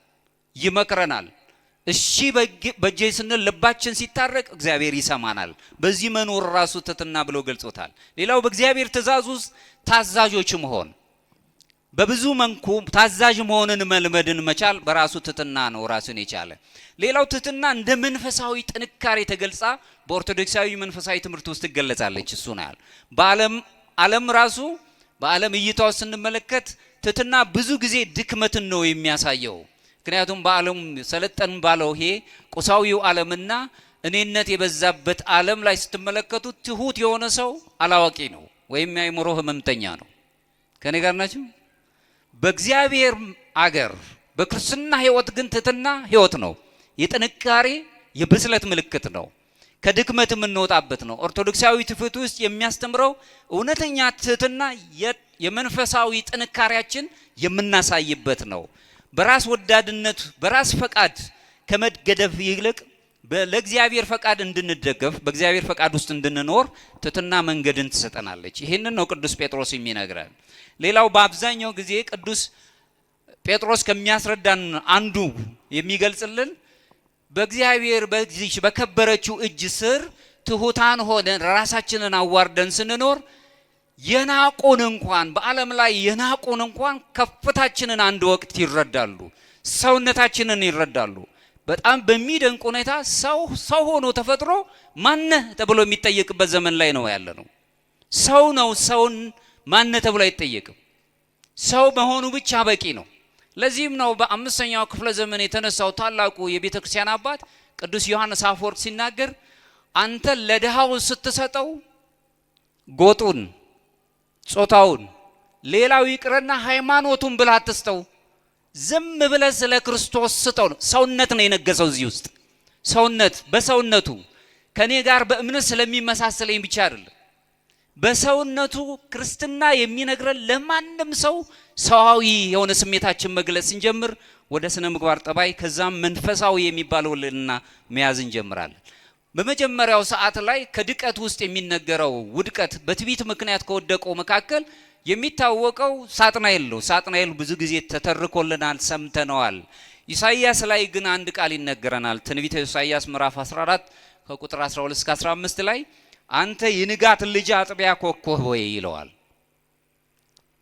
ይመክረናል። እሺ በእጄ ስንል ልባችን ሲታረቅ እግዚአብሔር ይሰማናል። በዚህ መኖር ራሱ ትሕትና ብሎ ገልጾታል። ሌላው በእግዚአብሔር ትእዛዝ ውስጥ ታዛዦች መሆን፣ በብዙ መንኩ ታዛዥ መሆንን መልመድን መቻል በራሱ ትሕትና ነው ራሱን የቻለ። ሌላው ትሕትና እንደ መንፈሳዊ ጥንካሬ ተገልጻ በኦርቶዶክሳዊ መንፈሳዊ ትምህርት ውስጥ ትገለጻለች። እሱ ነው ያለ ዓለም ራሱ በዓለም እይታው ስንመለከት ትሕትና ብዙ ጊዜ ድክመትን ነው የሚያሳየው። ምክንያቱም በዓለም ሰለጠን ባለው ይሄ ቁሳዊው ዓለምና እኔነት የበዛበት ዓለም ላይ ስትመለከቱ ትሁት የሆነ ሰው አላዋቂ ነው ወይም የአእምሮ ህመምተኛ ነው። ከኔ ጋር ናችሁ? በእግዚአብሔር አገር በክርስትና ህይወት ግን ትሕትና ህይወት ነው። የጥንካሬ የብስለት ምልክት ነው። ከድክመት የምንወጣበት ነው። ኦርቶዶክሳዊ ትውፊት ውስጥ የሚያስተምረው እውነተኛ ትሕትና የመንፈሳዊ ጥንካሬያችን የምናሳይበት ነው። በራስ ወዳድነት በራስ ፈቃድ ከመገደፍ ይልቅ ለእግዚአብሔር ፈቃድ እንድንደገፍ በእግዚአብሔር ፈቃድ ውስጥ እንድንኖር ትሕትና መንገድን ትሰጠናለች። ይህንን ነው ቅዱስ ጴጥሮስ የሚነግረን። ሌላው በአብዛኛው ጊዜ ቅዱስ ጴጥሮስ ከሚያስረዳን አንዱ የሚገልጽልን በእግዚአብሔር በዚህ በከበረችው እጅ ስር ትሑታን ሆነን ራሳችንን አዋርደን ስንኖር የናቁን እንኳን በዓለም ላይ የናቁን እንኳን ከፍታችንን አንድ ወቅት ይረዳሉ፣ ሰውነታችንን ይረዳሉ። በጣም በሚደንቅ ሁኔታ ሰው ሆኖ ተፈጥሮ ማነህ ተብሎ የሚጠየቅበት ዘመን ላይ ነው ያለ ነው። ሰው ነው፣ ሰውን ማነህ ተብሎ አይጠየቅም። ሰው መሆኑ ብቻ በቂ ነው። ለዚህም ነው በአምስተኛው ክፍለ ዘመን የተነሳው ታላቁ የቤተ ክርስቲያን አባት ቅዱስ ዮሐንስ አፈወርቅ ሲናገር አንተ ለድሃው ስትሰጠው ጎጡን፣ ጾታውን፣ ሌላው ይቅርና ሃይማኖቱን ብለህ አትስጠው፣ ዝም ብለህ ስለ ክርስቶስ ስጠው ነው። ሰውነት ነው የነገሰው እዚህ ውስጥ። ሰውነት በሰውነቱ ከኔ ጋር በእምነት ስለሚመሳሰለኝ ብቻ አይደለም። በሰውነቱ ክርስትና የሚነግረን ለማንም ሰው ሰዋዊ የሆነ ስሜታችን መግለጽ ስንጀምር ወደ ስነ ምግባር ጠባይ ከዛም መንፈሳዊ የሚባለው ልዕልና መያዝ እንጀምራለን። በመጀመሪያው ሰዓት ላይ ከድቀት ውስጥ የሚነገረው ውድቀት በትዕቢት ምክንያት ከወደቀው መካከል የሚታወቀው ሳጥናኤል ነው። ሳጥናኤል ብዙ ጊዜ ተተርኮልናል፣ ሰምተነዋል። ኢሳይያስ ላይ ግን አንድ ቃል ይነገረናል። ትንቢተ ኢሳይያስ ምዕራፍ 14 ከቁጥር 12 እስከ 15 ላይ አንተ የንጋት ልጅ አጥቢያ ኮከብ ሆይ ይለዋል።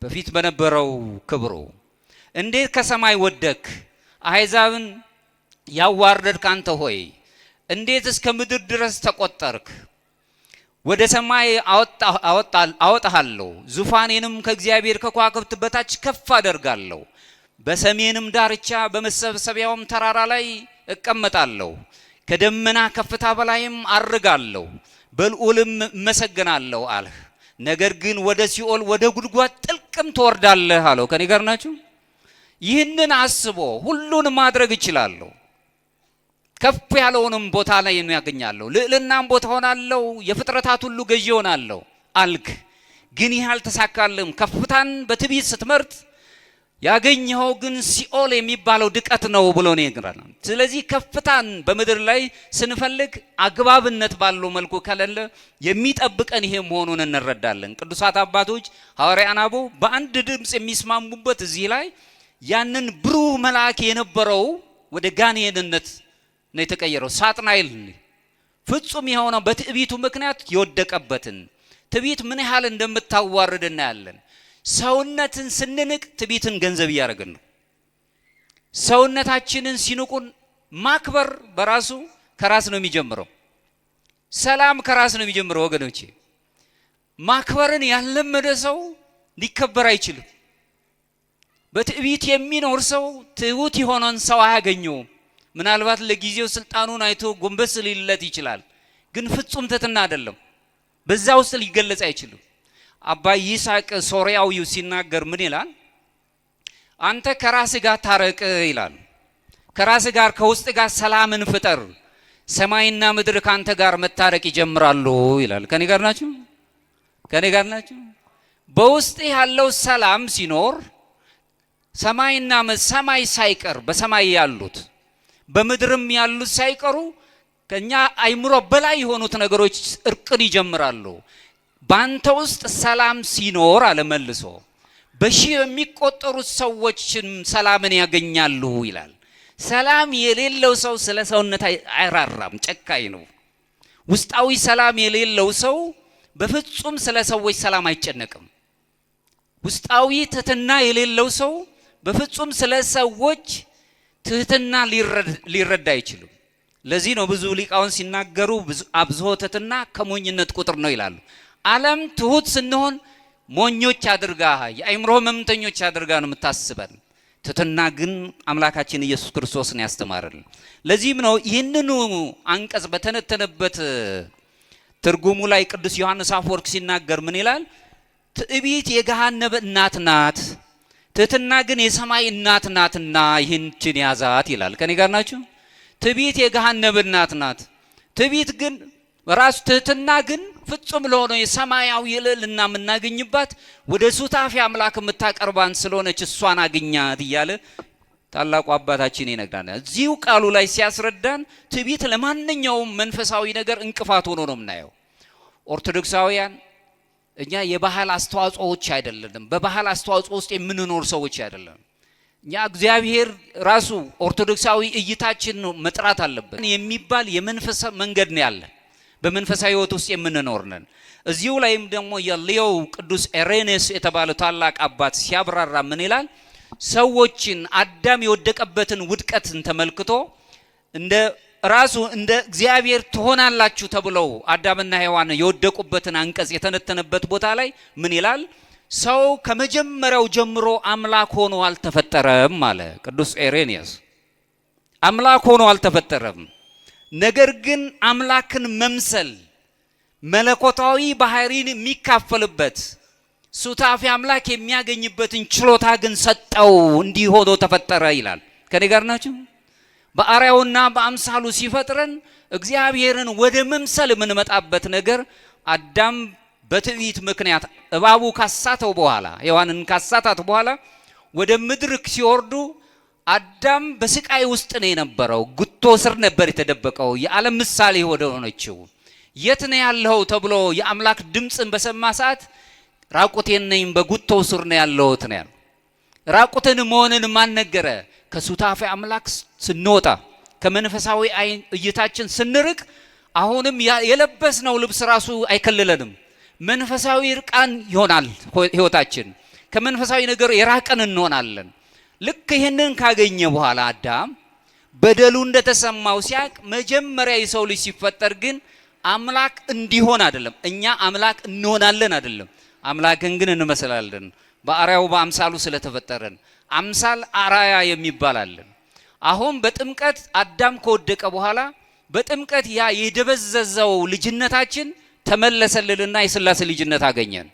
በፊት በነበረው ክብሩ እንዴት ከሰማይ ወደክ፣ አሕዛብን ያዋረድክ አንተ ሆይ እንዴት እስከ ምድር ድረስ ተቆጠርክ? ወደ ሰማይ አወጣሃለሁ፣ ዙፋኔንም ከእግዚአብሔር ከከዋክብት በታች ከፍ አደርጋለሁ። በሰሜንም ዳርቻ በመሰብሰቢያውም ተራራ ላይ እቀመጣለሁ። ከደመና ከፍታ በላይም አርጋለሁ፣ በልዑልም እመሰገናለሁ አልህ። ነገር ግን ወደ ሲኦል ወደ ጉድጓድ ጥልቅም ትወርዳለህ አለው። ከኔ ጋር ናችሁ? ይህንን አስቦ ሁሉን ማድረግ እችላለሁ፣ ከፍ ያለውንም ቦታ ላይ ያገኛለሁ፣ ልዕልናም ቦታ ሆናለሁ፣ የፍጥረታት ሁሉ ገዢ ሆናለሁ አልክ። ግን ይህ አልተሳካልም። ከፍታን በትዕቢት ስትመርጥ ያገኘኸው ግን ሲኦል የሚባለው ድቀት ነው ብሎ ነው ይነግራል። ስለዚህ ከፍታን በምድር ላይ ስንፈልግ አግባብነት ባለው መልኩ ከሌለ የሚጠብቀን ይሄ መሆኑን እንረዳለን። ቅዱሳት አባቶች ሐዋርያት አበው በአንድ ድምጽ የሚስማሙበት እዚህ ላይ ያንን ብሩህ መልአክ የነበረው ወደ ጋኔንነት ነው የተቀየረው። ሳጥናኤል ፍጹም የሆነው በትዕቢቱ ምክንያት የወደቀበትን ትዕቢት ምን ያህል እንደምታዋርድ እናያለን። ሰውነትን ስንንቅ ትዕቢትን ገንዘብ እያደረግን ነው። ሰውነታችንን ሲንቁን ማክበር በራሱ ከራስ ነው የሚጀምረው። ሰላም ከራስ ነው የሚጀምረው ወገኖቼ። ማክበርን ያለመደ ሰው ሊከበር አይችልም። በትዕቢት የሚኖር ሰው ትሁት የሆነን ሰው አያገኘውም። ምናልባት ለጊዜው ስልጣኑን አይቶ ጎንበስ ሊለት ይችላል፣ ግን ፍጹም ትሕትና አይደለም። በዛ ውስጥ ሊገለጽ አይችልም። አባ ይስሐቅ ሶርያዊው ሲናገር ምን ይላል? አንተ ከራስ ጋር ታረቅ ይላል። ከራስ ጋር ከውስጥ ጋር ሰላምን ፍጠር፣ ሰማይና ምድር ካንተ ጋር መታረቅ ይጀምራሉ ይላል። ከኔ ጋር ናችሁ? ከኔ ጋር ናችሁ? በውስጥ ያለው ሰላም ሲኖር ሰማይና ሰማይ ሳይቀር በሰማይ ያሉት በምድርም ያሉት ሳይቀሩ ከኛ አይምሮ በላይ የሆኑት ነገሮች እርቅን ይጀምራሉ። ባንተ ውስጥ ሰላም ሲኖር አለመልሶ በሺህ የሚቆጠሩት ሰዎችን ሰላምን ያገኛሉ ይላል። ሰላም የሌለው ሰው ስለ ሰውነት አይራራም፣ ጨካኝ ነው። ውስጣዊ ሰላም የሌለው ሰው በፍጹም ስለ ሰዎች ሰላም አይጨነቅም። ውስጣዊ ትሕትና የሌለው ሰው በፍጹም ስለ ሰዎች ትሕትና ሊረዳ አይችልም። ለዚህ ነው ብዙ ሊቃውን ሲናገሩ አብዝሖ ትሕትና ከሞኝነት ቁጥር ነው ይላሉ። ዓለም ትሁት ስንሆን ሞኞች አድርጋ የአእምሮ ሕመምተኞች አድርጋ ነው የምታስበን። ትሕትና ግን አምላካችን ኢየሱስ ክርስቶስን ያስተማረን። ለዚህም ነው ይህንኑ አንቀጽ በተነተነበት ትርጉሙ ላይ ቅዱስ ዮሐንስ አፈወርቅ ሲናገር ምን ይላል? ትዕቢት የገሃነመ እናት ናት፣ ትሕትና ግን የሰማይ እናት ናትና ይህችን ያዛት ይላል። ከኔ ጋር ናችሁ? ትዕቢት የገሃነመ እናት ናት። ትዕቢት ግን ራሱ ትሕትና ግን ፍጹም ለሆነ የሰማያዊ ልዕልና የምናገኝባት ወደ ሱታፊ አምላክ የምታቀርባን ስለሆነች እሷን አግኛት እያለ ታላቁ አባታችን ይነግራናል። እዚሁ ቃሉ ላይ ሲያስረዳን ትዕቢት ለማንኛውም መንፈሳዊ ነገር እንቅፋት ሆኖ ነው የምናየው። ኦርቶዶክሳውያን እኛ የባህል አስተዋጽኦዎች አይደለንም። በባህል አስተዋጽኦ ውስጥ የምንኖር ሰዎች አይደለም። እኛ እግዚአብሔር ራሱ ኦርቶዶክሳዊ እይታችን ነው መጥራት አለበት የሚባል የመንፈስ መንገድ ነው ያለ። በመንፈሳዊ ሕይወት ውስጥ የምንኖር ነን። እዚሁ ላይም ደግሞ የሌው ቅዱስ ኢሬኔስ የተባለ ታላቅ አባት ሲያብራራ ምን ይላል? ሰዎችን አዳም የወደቀበትን ውድቀትን ተመልክቶ እንደ ራሱ እንደ እግዚአብሔር ትሆናላችሁ ተብለው አዳምና ሔዋን የወደቁበትን አንቀጽ የተነተነበት ቦታ ላይ ምን ይላል? ሰው ከመጀመሪያው ጀምሮ አምላክ ሆኖ አልተፈጠረም አለ ቅዱስ ኢሬኔስ። አምላክ ሆኖ አልተፈጠረም። ነገር ግን አምላክን መምሰል መለኮታዊ ባህሪን የሚካፈልበት ሱታፊ አምላክ የሚያገኝበትን ችሎታ ግን ሰጠው፣ እንዲህ ሆኖ ተፈጠረ ይላል። ከኔ ጋር ናችሁ? በአርአያውና በአምሳሉ ሲፈጥረን እግዚአብሔርን ወደ መምሰል የምንመጣበት ነገር አዳም በትዕቢት ምክንያት እባቡ ካሳተው በኋላ ሔዋንን ካሳታት በኋላ ወደ ምድር ሲወርዱ አዳም በስቃይ ውስጥ ነው የነበረው። ጉቶ ስር ነበር የተደበቀው። የዓለም ምሳሌ ወደ ሆነችው የት ነው ያለው ተብሎ የአምላክ ድምጽን በሰማ ሰዓት ራቁቴን ነኝ በጉቶ ስር ነው ያለሁት ነው ያለው። ራቁትን መሆንን ማን ነገረ? ከሱታፊ አምላክ ስንወጣ ከመንፈሳዊ እይታችን ስንርቅ አሁንም የለበስነው ልብስ ራሱ አይከልለንም። መንፈሳዊ ርቃን ይሆናል ህይወታችን። ከመንፈሳዊ ነገር የራቀን እንሆናለን። ልክ ይህንን ካገኘ በኋላ አዳም በደሉ እንደተሰማው ሲያቅ መጀመሪያ የሰው ልጅ ሲፈጠር ግን አምላክ እንዲሆን አይደለም፣ እኛ አምላክ እንሆናለን አይደለም፣ አምላክን ግን እንመስላለን። በአርአያው በአምሳሉ ስለተፈጠረን አምሳል አርአያ የሚባል አለን። አሁን በጥምቀት አዳም ከወደቀ በኋላ በጥምቀት ያ የደበዘዘው ልጅነታችን ተመለሰልንና የሥላሴ ልጅነት አገኘን።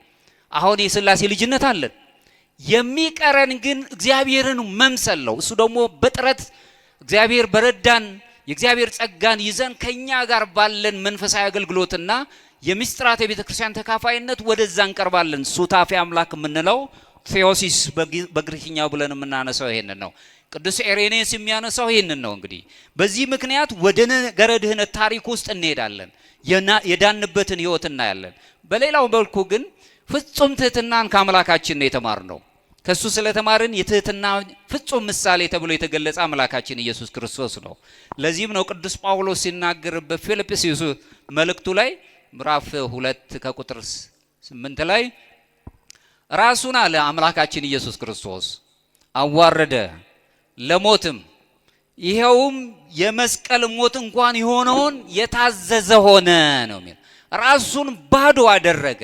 አሁን የሥላሴ ልጅነት አለን። የሚቀረን ግን እግዚአብሔርን መምሰል ነው። እሱ ደግሞ በጥረት እግዚአብሔር በረዳን የእግዚአብሔር ጸጋን ይዘን ከኛ ጋር ባለን መንፈሳዊ አገልግሎትና የምስጢራት የቤተ ክርስቲያን ተካፋይነት ወደዛ እንቀርባለን። ሱታፌ አምላክ የምንለው ቴዎሲስ በግሪክኛው ብለን የምናነሳው ይሄንን ነው። ቅዱስ ኢሬኔስ የሚያነሳው ይሄንን ነው። እንግዲህ በዚህ ምክንያት ወደ ነገረ ድህነት ታሪክ ውስጥ እንሄዳለን፣ የዳንበትን ህይወት እናያለን። በሌላው መልኩ ግን ፍጹም ትህትናን ከአምላካችን ነው የተማርነው። ከሱ ስለተማርን የትህትና ፍጹም ምሳሌ ተብሎ የተገለጸ አምላካችን ኢየሱስ ክርስቶስ ነው። ለዚህም ነው ቅዱስ ጳውሎስ ሲናገር በፊልጵስዩስ መልእክቱ ላይ ምዕራፍ 2 ከቁጥር 8 ላይ ራሱን አለ አምላካችን ኢየሱስ ክርስቶስ አዋረደ ለሞትም፣ ይሄውም የመስቀል ሞት እንኳን የሆነውን የታዘዘ ሆነ ነው የሚል። ራሱን ባዶ አደረገ።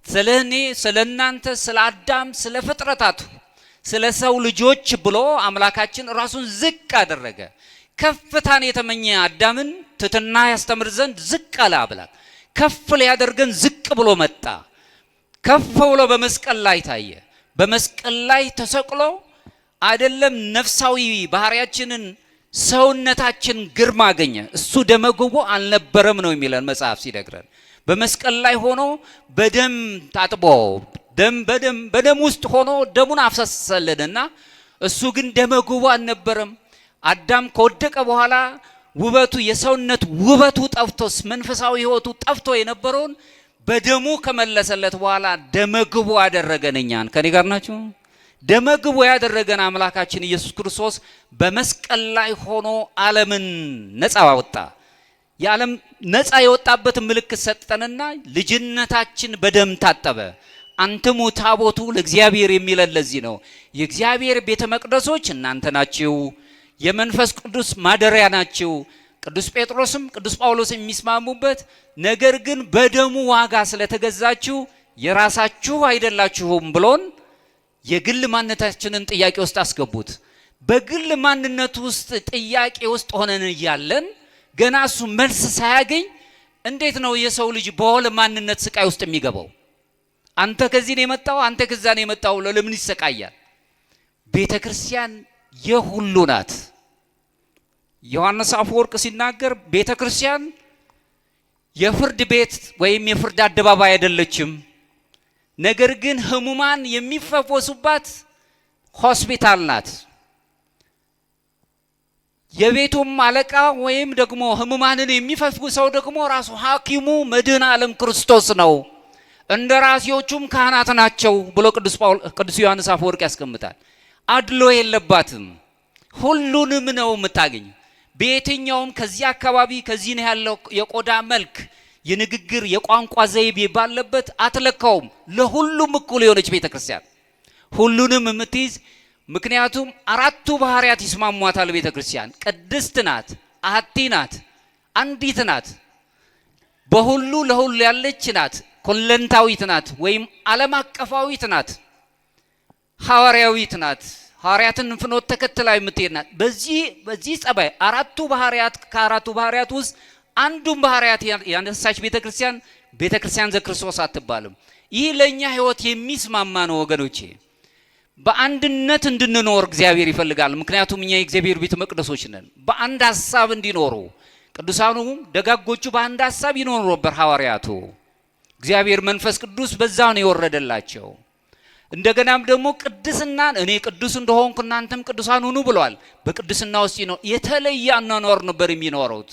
ስለኔ ስለናንተ ስለ አዳም ስለ ፍጥረታቱ ስለ ሰው ልጆች ብሎ አምላካችን ራሱን ዝቅ አደረገ። ከፍታን የተመኘ አዳምን ትሕትና ያስተምር ዘንድ ዝቅ አለ አምላክ። ከፍ ሊያደርገን ዝቅ ብሎ መጣ። ከፍ ብሎ በመስቀል ላይ ታየ። በመስቀል ላይ ተሰቅሎ አይደለም ነፍሳዊ ባህሪያችንን ሰውነታችን ግርማ አገኘ። እሱ ደመግቦ አልነበረም ነው የሚለን መጽሐፍ ሲነግረን። በመስቀል ላይ ሆኖ በደም ታጥቦ በደም ውስጥ ሆኖ ደሙን አፈሰሰልንና እሱ ግን ደመግቦ አልነበረም። አዳም ከወደቀ በኋላ ውበቱ የሰውነት ውበቱ ጠፍቶ መንፈሳዊ ህይወቱ ጠፍቶ የነበረውን በደሙ ከመለሰለት በኋላ ደመግቦ አደረገን እኛን። ከኔ ጋር ናችሁ? ደመግቦ ያደረገን አምላካችን ኢየሱስ ክርስቶስ በመስቀል ላይ ሆኖ ዓለምን ነፃ ወጣ። የዓለም ነፃ የወጣበት ምልክት ሰጠንና ልጅነታችን በደም ታጠበ። አንትሙ ታቦቱ ለእግዚአብሔር የሚለን ለዚህ ነው። የእግዚአብሔር ቤተ መቅደሶች እናንተ ናችሁ፣ የመንፈስ ቅዱስ ማደሪያ ናችሁ። ቅዱስ ጴጥሮስም ቅዱስ ጳውሎስም የሚስማሙበት ነገር ግን በደሙ ዋጋ ስለተገዛችሁ የራሳችሁ አይደላችሁም ብሎን የግል ማንነታችንን ጥያቄ ውስጥ አስገቡት። በግል ማንነት ውስጥ ጥያቄ ውስጥ ሆነን እያለን ገና እሱ መልስ ሳያገኝ እንዴት ነው የሰው ልጅ በወል ማንነት ስቃይ ውስጥ የሚገባው? አንተ ከዚህ ነው የመጣው፣ አንተ ከዛ ነው የመጣው ለምን ይሰቃያል? ቤተ ክርስቲያን የሁሉ ናት። ዮሐንስ አፈወርቅ ሲናገር ቤተ ክርስቲያን የፍርድ ቤት ወይም የፍርድ አደባባይ አይደለችም፣ ነገር ግን ህሙማን የሚፈወሱባት ሆስፒታል ናት። የቤቱም አለቃ ወይም ደግሞ ህሙማንን የሚፈውሰው ደግሞ ራሱ ሐኪሙ መድኃኔ ዓለም ክርስቶስ ነው። እንደራሴዎቹም ካህናት ናቸው ብሎ ቅዱስ ዮሐንስ አፈወርቅ ያስቀምጣል። አድሎ የለባትም፣ ሁሉንም ነው የምታገኝ። በየትኛውም ከዚህ አካባቢ ከዚህ ነው ያለው የቆዳ መልክ የንግግር የቋንቋ ዘይቤ ባለበት አትለካውም። ለሁሉም እኩል የሆነች ቤተ ክርስቲያን ሁሉንም የምትይዝ። ምክንያቱም አራቱ ባህሪያት ይስማሟታል። ቤተ ክርስቲያን ቅድስት ናት፣ አሐቲ ናት፣ አንዲት ናት፣ በሁሉ ለሁሉ ያለች ናት፣ ኮለንታዊት ናት ወይም ዓለም አቀፋዊት ናት፣ ሐዋርያዊት ናት፣ ሐዋርያትን ፍኖት ተከትላ የምትሄድ ናት። በዚህ ጸባይ አራቱ ባህሪያት ከአራቱ ባህሪያት ውስጥ አንዱን ባህሪያት ያነሳች ቤተ ክርስቲያን ዘክርስቶስ አትባልም። ይህ ለኛ ህይወት የሚስማማ ነው ወገኖቼ። በአንድነት እንድንኖር እግዚአብሔር ይፈልጋል። ምክንያቱም እኛ የእግዚአብሔር ቤተ መቅደሶች ነን። በአንድ ሐሳብ እንዲኖሩ ቅዱሳኑ ደጋጎቹ በአንድ ሐሳብ ይኖሩ ነበር። ሐዋርያቱ እግዚአብሔር መንፈስ ቅዱስ በዛ ነው የወረደላቸው። እንደገናም ደግሞ ቅድስናን እኔ ቅዱስ እንደሆንኩ እናንተም ቅዱሳን ሁኑ ብሏል። በቅድስና ውስጥ ነው የተለየ አኗኗር ነበር የሚኖሩት።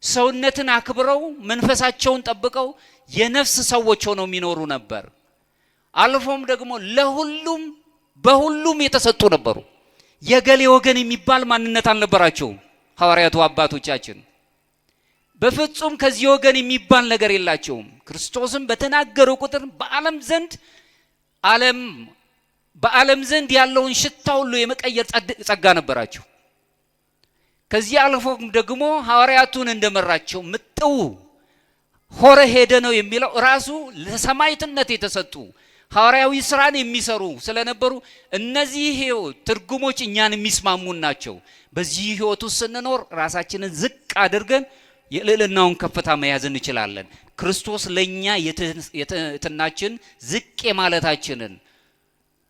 ሰውነትን አክብረው መንፈሳቸውን ጠብቀው የነፍስ ሰዎች ሆነው የሚኖሩ ነበር። አልፎም ደግሞ ለሁሉም በሁሉም የተሰጡ ነበሩ። የገሌ ወገን የሚባል ማንነት አልነበራቸውም። ሐዋርያቱ አባቶቻችን በፍጹም ከዚህ ወገን የሚባል ነገር የላቸውም። ክርስቶስም በተናገሩ ቁጥር በዓለም ዘንድ ያለውን ሽታ ሁሉ የመቀየር ጸጋ ነበራቸው። ከዚህ አልፎ ደግሞ ሐዋርያቱን እንደመራቸው ምጥው ሆረ ሄደ ነው የሚለው ራሱ ለሰማዕትነት የተሰጡ ሐዋርያዊ ስራን የሚሰሩ ስለነበሩ እነዚህ ትርጉሞች እኛን የሚስማሙን ናቸው። በዚህ ህይወት ውስጥ ስንኖር ራሳችንን ዝቅ አድርገን የልዕልናውን ከፍታ መያዝ እንችላለን። ክርስቶስ ለኛ የትህትናችን ዝቅ ማለታችንን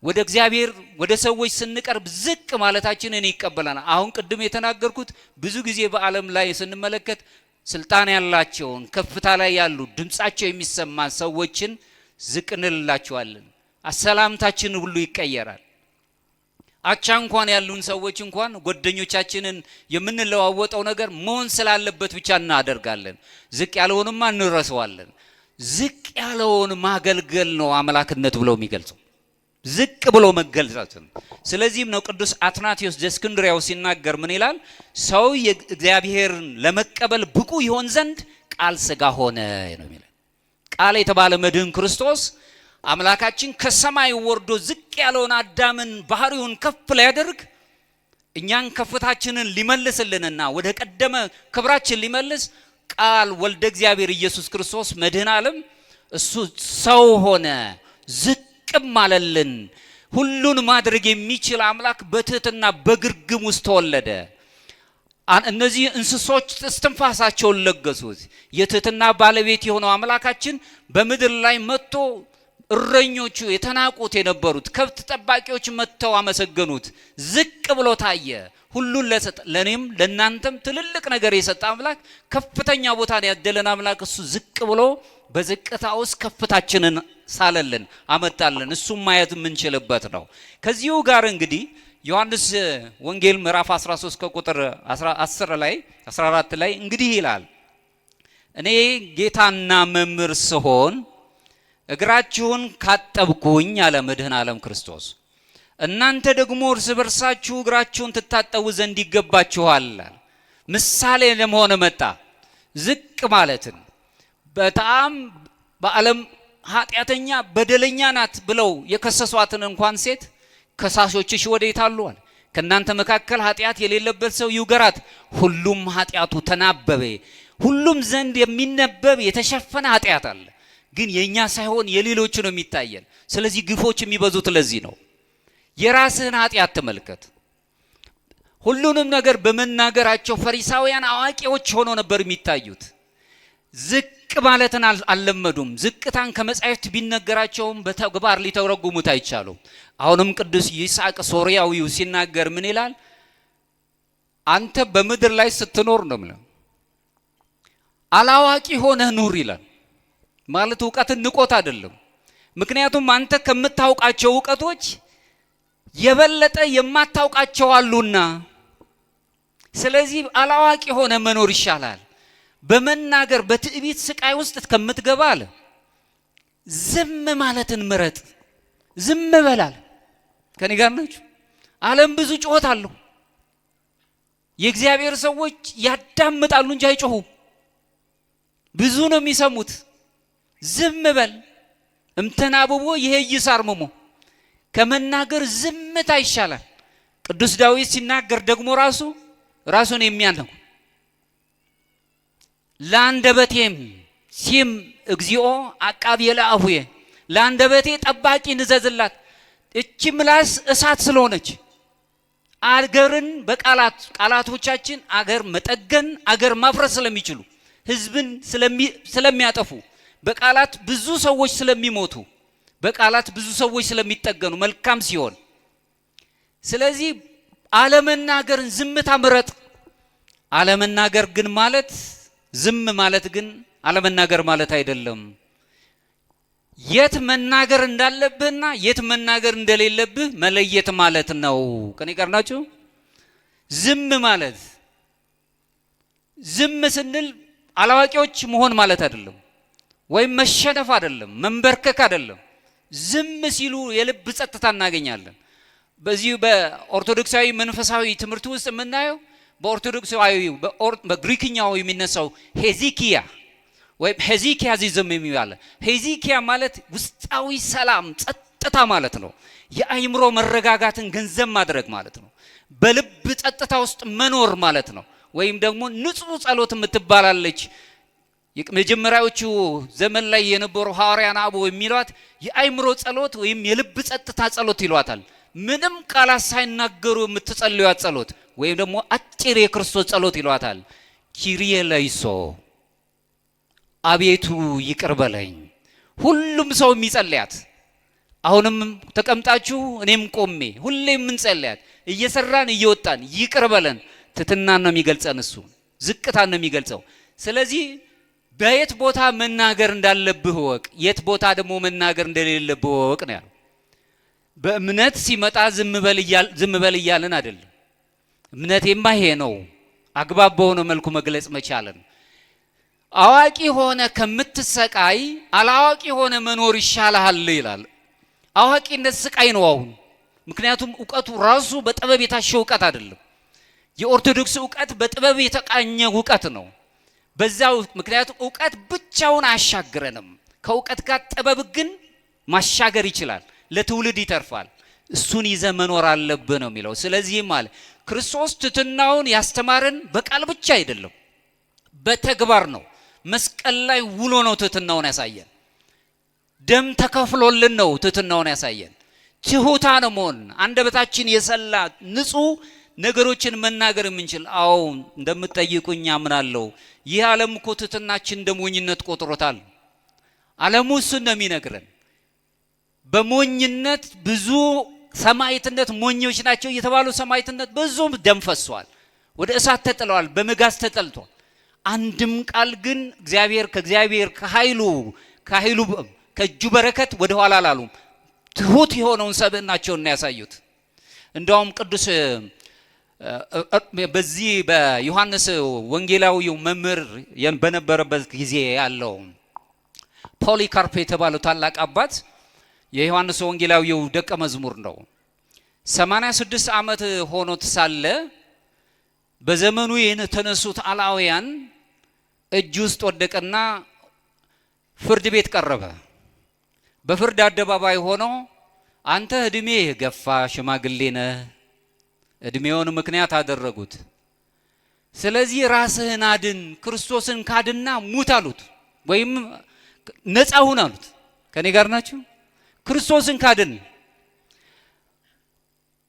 ወደ እግዚአብሔር ወደ ሰዎች ስንቀርብ ዝቅ ማለታችንን ይቀበላል። አሁን ቅድም የተናገርኩት ብዙ ጊዜ በዓለም ላይ ስንመለከት ስልጣን ያላቸውን ከፍታ ላይ ያሉ ድምጻቸው የሚሰማ ሰዎችን ዝቅ እንላቸዋለን። አሰላምታችን ሁሉ ይቀየራል። አቻ እንኳን ያሉን ሰዎች እንኳን ጓደኞቻችንን የምንለዋወጠው ነገር መሆን ስላለበት ብቻ እናደርጋለን። ዝቅ ያለውንማ እንረሳዋለን። ዝቅ ያለውን ማገልገል ነው አምላክነት ብለው የሚገልጸው፣ ዝቅ ብሎ መገልጸት። ስለዚህም ነው ቅዱስ አትናቴዎስ ዘእስክንድርያው ሲናገር ምን ይላል? ሰው እግዚአብሔርን ለመቀበል ብቁ ይሆን ዘንድ ቃል ሥጋ ሆነ ነው የሚለው። ቃል የተባለ መድህን ክርስቶስ አምላካችን ከሰማይ ወርዶ ዝቅ ያለውን አዳምን ባህሪውን ከፍ ሊያደርግ እኛን ከፍታችንን ሊመልስልንና ወደ ቀደመ ክብራችን ሊመልስ ቃል ወልደ እግዚአብሔር ኢየሱስ ክርስቶስ መድህን ዓለም እሱ ሰው ሆነ፣ ዝቅም አለልን። ሁሉን ማድረግ የሚችል አምላክ በትህትና በግርግም ውስጥ ተወለደ። እነዚህ እንስሶች እስትንፋሳቸውን ለገሱት። የትህትና ባለቤት የሆነው አምላካችን በምድር ላይ መጥቶ እረኞቹ የተናቁት የነበሩት ከብት ጠባቂዎች መጥተው አመሰገኑት። ዝቅ ብሎ ታየ። ሁሉን ለኔም ለናንተም ትልልቅ ነገር የሰጠ አምላክ፣ ከፍተኛ ቦታን ያደለን አምላክ እሱ ዝቅ ብሎ በዝቅታ ውስጥ ከፍታችንን ሳለልን አመጣልን። እሱም ማየት የምንችልበት ነው። ከዚሁ ጋር እንግዲህ ዮሐንስ ወንጌል ምዕራፍ 13 ከቁጥር 10 ላይ 14 ላይ እንግዲህ ይላል፣ እኔ ጌታና መምህር ስሆን እግራችሁን ካጠብኩኝ አለ መድህን ዓለም ክርስቶስ፣ እናንተ ደግሞ እርስ በርሳችሁ እግራችሁን ትታጠቡ ዘንድ ይገባችኋል። ምሳሌ ለመሆን መጣ። ዝቅ ማለትን በጣም በዓለም ኃጢአተኛ በደለኛ ናት ብለው የከሰሷትን እንኳን ሴት ከሳሾችሽ ወዴት አሉ አለ። ከናንተ መካከል ኃጢአት የሌለበት ሰው ይውገራት። ሁሉም ኃጢአቱ ተናበበ። ሁሉም ዘንድ የሚነበብ የተሸፈነ ኃጢአት አለ፣ ግን የኛ ሳይሆን የሌሎች ነው የሚታየን። ስለዚህ ግፎች የሚበዙት ለዚህ ነው። የራስህን ኃጢአት ተመልከት። ሁሉንም ነገር በመናገራቸው ፈሪሳውያን አዋቂዎች ሆነው ነበር የሚታዩት። ዝቅ ማለትን አልለመዱም። ዝቅታን ከመጻሕፍት ቢነገራቸውም በተግባር ሊተረጉሙት አይቻሉም። አሁንም ቅዱስ ይስሐቅ ሶርያዊው ሲናገር ምን ይላል? አንተ በምድር ላይ ስትኖር ነው ማለት አላዋቂ ሆነህ ኑር ይላል። ማለት ዕውቀትን ንቆት አይደለም። ምክንያቱም አንተ ከምታውቃቸው ዕውቀቶች የበለጠ የማታውቃቸው አሉና፣ ስለዚህ አላዋቂ ሆነ መኖር ይሻላል። በመናገር በትዕቢት ስቃይ ውስጥ ከምትገባ አለ ዝም ማለትን ምረጥ። ዝም በላል። ከኔ ጋር ናችሁ? ዓለም ብዙ ጩኸት አለው። የእግዚአብሔር ሰዎች ያዳምጣሉ እንጂ አይጮሁም። ብዙ ነው የሚሰሙት። ዝም በል እምተናብቦ ይሄ ይሳርመሞ ከመናገር ዝምታ ይሻላል። ቅዱስ ዳዊት ሲናገር ደግሞ ራሱን የሚያነው ለአንደበቴም ሲም እግዚኦ አቃቤ ለአፉዬ፣ ለአንደበቴ ጠባቂ ንዘዝላት። እቺ ምላስ እሳት ስለሆነች አገርን ቃላቶቻችን አገር መጠገን አገር ማፍረስ ስለሚችሉ ህዝብን ስለሚያጠፉ በቃላት ብዙ ሰዎች ስለሚሞቱ በቃላት ብዙ ሰዎች ስለሚጠገኑ መልካም ሲሆን፣ ስለዚህ አለመናገርን ዝምታ ምረጥ። አለመናገር ግን ማለት ዝም ማለት ግን አለመናገር ማለት አይደለም። የት መናገር እንዳለብህና የት መናገር እንደሌለብህ መለየት ማለት ነው። ከኔ ጋር ናችሁ? ዝም ማለት ዝም ስንል አላዋቂዎች መሆን ማለት አይደለም፣ ወይም መሸነፍ አይደለም፣ መንበርከክ አይደለም። ዝም ሲሉ የልብ ጸጥታ እናገኛለን። በዚህ በኦርቶዶክሳዊ መንፈሳዊ ትምህርት ውስጥ የምናየው በኦርቶዶክሳዊ በግሪክኛው የሚነሳው ሄዚኪያ ወይም ሄዚኪያዚዝም የሚባለው ሄዚኪያ ማለት ውስጣዊ ሰላም ጸጥታ ማለት ነው። የአእምሮ መረጋጋትን ገንዘብ ማድረግ ማለት ነው። በልብ ጸጥታ ውስጥ መኖር ማለት ነው። ወይም ደግሞ ንጹህ ጸሎት የምትባላለች የመጀመሪያዎቹ ዘመን ላይ የነበሩ ሐዋርያን አበው የሚሏት የአይምሮ ጸሎት ወይም የልብ ጸጥታ ጸሎት ይሏታል። ምንም ቃላት ሳይናገሩ የምትጸልዩት ጸሎት ወይም ደግሞ አጭር የክርስቶስ ጸሎት ይሏታል። ኪሪየ ለይሶ አቤቱ ይቅር በለኝ። ሁሉም ሰው የሚጸልያት አሁንም ተቀምጣችሁ እኔም ቆሜ ሁሌም እንጸልያት እየሰራን እየወጣን ይቅር በለን ትትናን ነው የሚገልጸን። እሱ ዝቅታን ነው የሚገልጸው። ስለዚህ በየት ቦታ መናገር እንዳለብህ ወቅ፣ የት ቦታ ደግሞ መናገር እንደሌለብህ ወቅ ነው ያለው። በእምነት ሲመጣ ዝም በል እያልን አይደለም። እምነቴማ ይሄ ነው አግባብ በሆነ መልኩ መግለጽ መቻለን። አዋቂ ሆነ ከምትሰቃይ አላዋቂ ሆነ መኖር ይሻላል ይላል። አዋቂነት ስቃይ ነው አሁን። ምክንያቱም ዕውቀቱ ራሱ በጥበብ የታሸ ዕውቀት አይደለም። የኦርቶዶክስ ዕውቀት በጥበብ የተቃኘ ዕውቀት ነው። በዛው ምክንያቱም ዕውቀት ብቻውን አያሻግረንም። ከዕውቀት ጋር ጥበብ ግን ማሻገር ይችላል፣ ለትውልድ ይተርፋል። እሱን ይዘ መኖር አለብህ ነው የሚለው። ስለዚህም አለ ክርስቶስ ትሕትናውን ያስተማረን በቃል ብቻ አይደለም፣ በተግባር ነው። መስቀል ላይ ውሎ ነው ትሕትናውን ያሳየን። ደም ተከፍሎልን ነው ትሕትናውን ያሳየን። ትሑታን መሆን አንደበታችን የሰላ ንጹህ ነገሮችን መናገር የምንችል። አዎ እንደምትጠይቁኝ አምናለሁ። ይህ ዓለም እኮ ትሕትናችን እንደ ሞኝነት ቆጥሮታል። ዓለሙ እሱን ነው የሚነግረን። በሞኝነት ብዙ ሰማዕትነት ሞኞች ናቸው እየተባሉ ሰማዕትነት ብዙ ደም ፈሷል፣ ወደ እሳት ተጥለዋል፣ በመጋዝ ተጠልቷል። አንድም ቃል ግን ከእግዚአብሔር ከኃይሉ ከእጁ በረከት ወደ ኋላ አላሉም። ትሑት የሆነውን ሰብዕናቸውን ያሳዩት። እንደውም ቅዱስ በዚህ በዮሐንስ ወንጌላዊው መምህር በነበረበት ጊዜ ያለው ፖሊካርፕ የተባለው ታላቅ አባት የዮሐንስ ወንጌላዊው ደቀ መዝሙር ነው። 86 ዓመት ሆኖት ሳለ በዘመኑ የተነሱት አላውያን እጅ ውስጥ ወደቀና ፍርድ ቤት ቀረበ። በፍርድ አደባባይ ሆኖ አንተ እድሜ ገፋ ሽማግሌ ነህ፣ እድሜውን ምክንያት አደረጉት። ስለዚህ ራስህን አድን፣ ክርስቶስን ካድና ሙት አሉት፣ ወይም ነፃ ሁን አሉት። ከኔ ጋር ናችሁ? ክርስቶስን ካድን።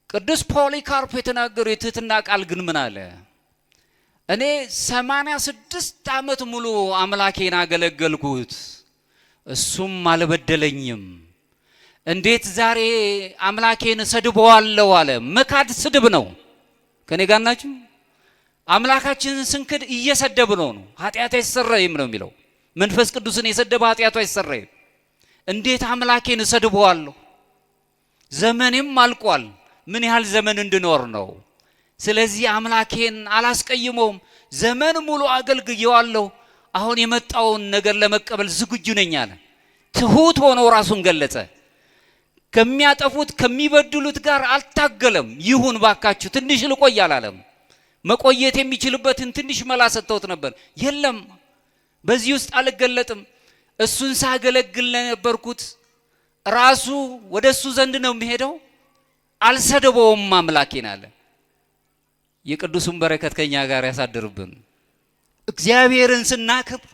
ቅዱስ ፖሊካርፕ የተናገረው የትሕትና ቃል ግን ምን አለ? እኔ 86 ዓመት ሙሉ አምላኬን አገለገልኩት፣ እሱም አልበደለኝም። እንዴት ዛሬ አምላኬን ሰድበዋለሁ አለ። መካድ ስድብ ነው። ከኔ ጋር ናችሁ? አምላካችንን ስንክድ እየሰደብነው ነው። ኃጢአት አይሰረይም ነው የሚለው። መንፈስ ቅዱስን የሰደበ ኃጢአቱ አይሰረይም። እንዴት አምላኬን ሰድበዋለሁ? ዘመኔም አልቋል። ምን ያህል ዘመን እንድኖር ነው? ስለዚህ አምላኬን አላስቀይመውም። ዘመን ሙሉ አገልግየዋለሁ። አሁን የመጣውን ነገር ለመቀበል ዝግጁ ነኝ አለ። ትሑት ሆኖ ራሱን ገለጸ። ከሚያጠፉት ከሚበድሉት ጋር አልታገለም። ይሁን ባካችሁ ትንሽ ልቆይ አላለም። መቆየት የሚችልበትን ትንሽ መላ ሰጥተውት ነበር። የለም በዚህ ውስጥ አልገለጥም፣ እሱን ሳገለግል ለነበርኩት ራሱ ወደ እሱ ዘንድ ነው የሚሄደው፣ አልሰደበውም አምላኬን አለ። የቅዱሱን በረከት ከኛ ጋር ያሳድርብን። እግዚአብሔርን ስናከብር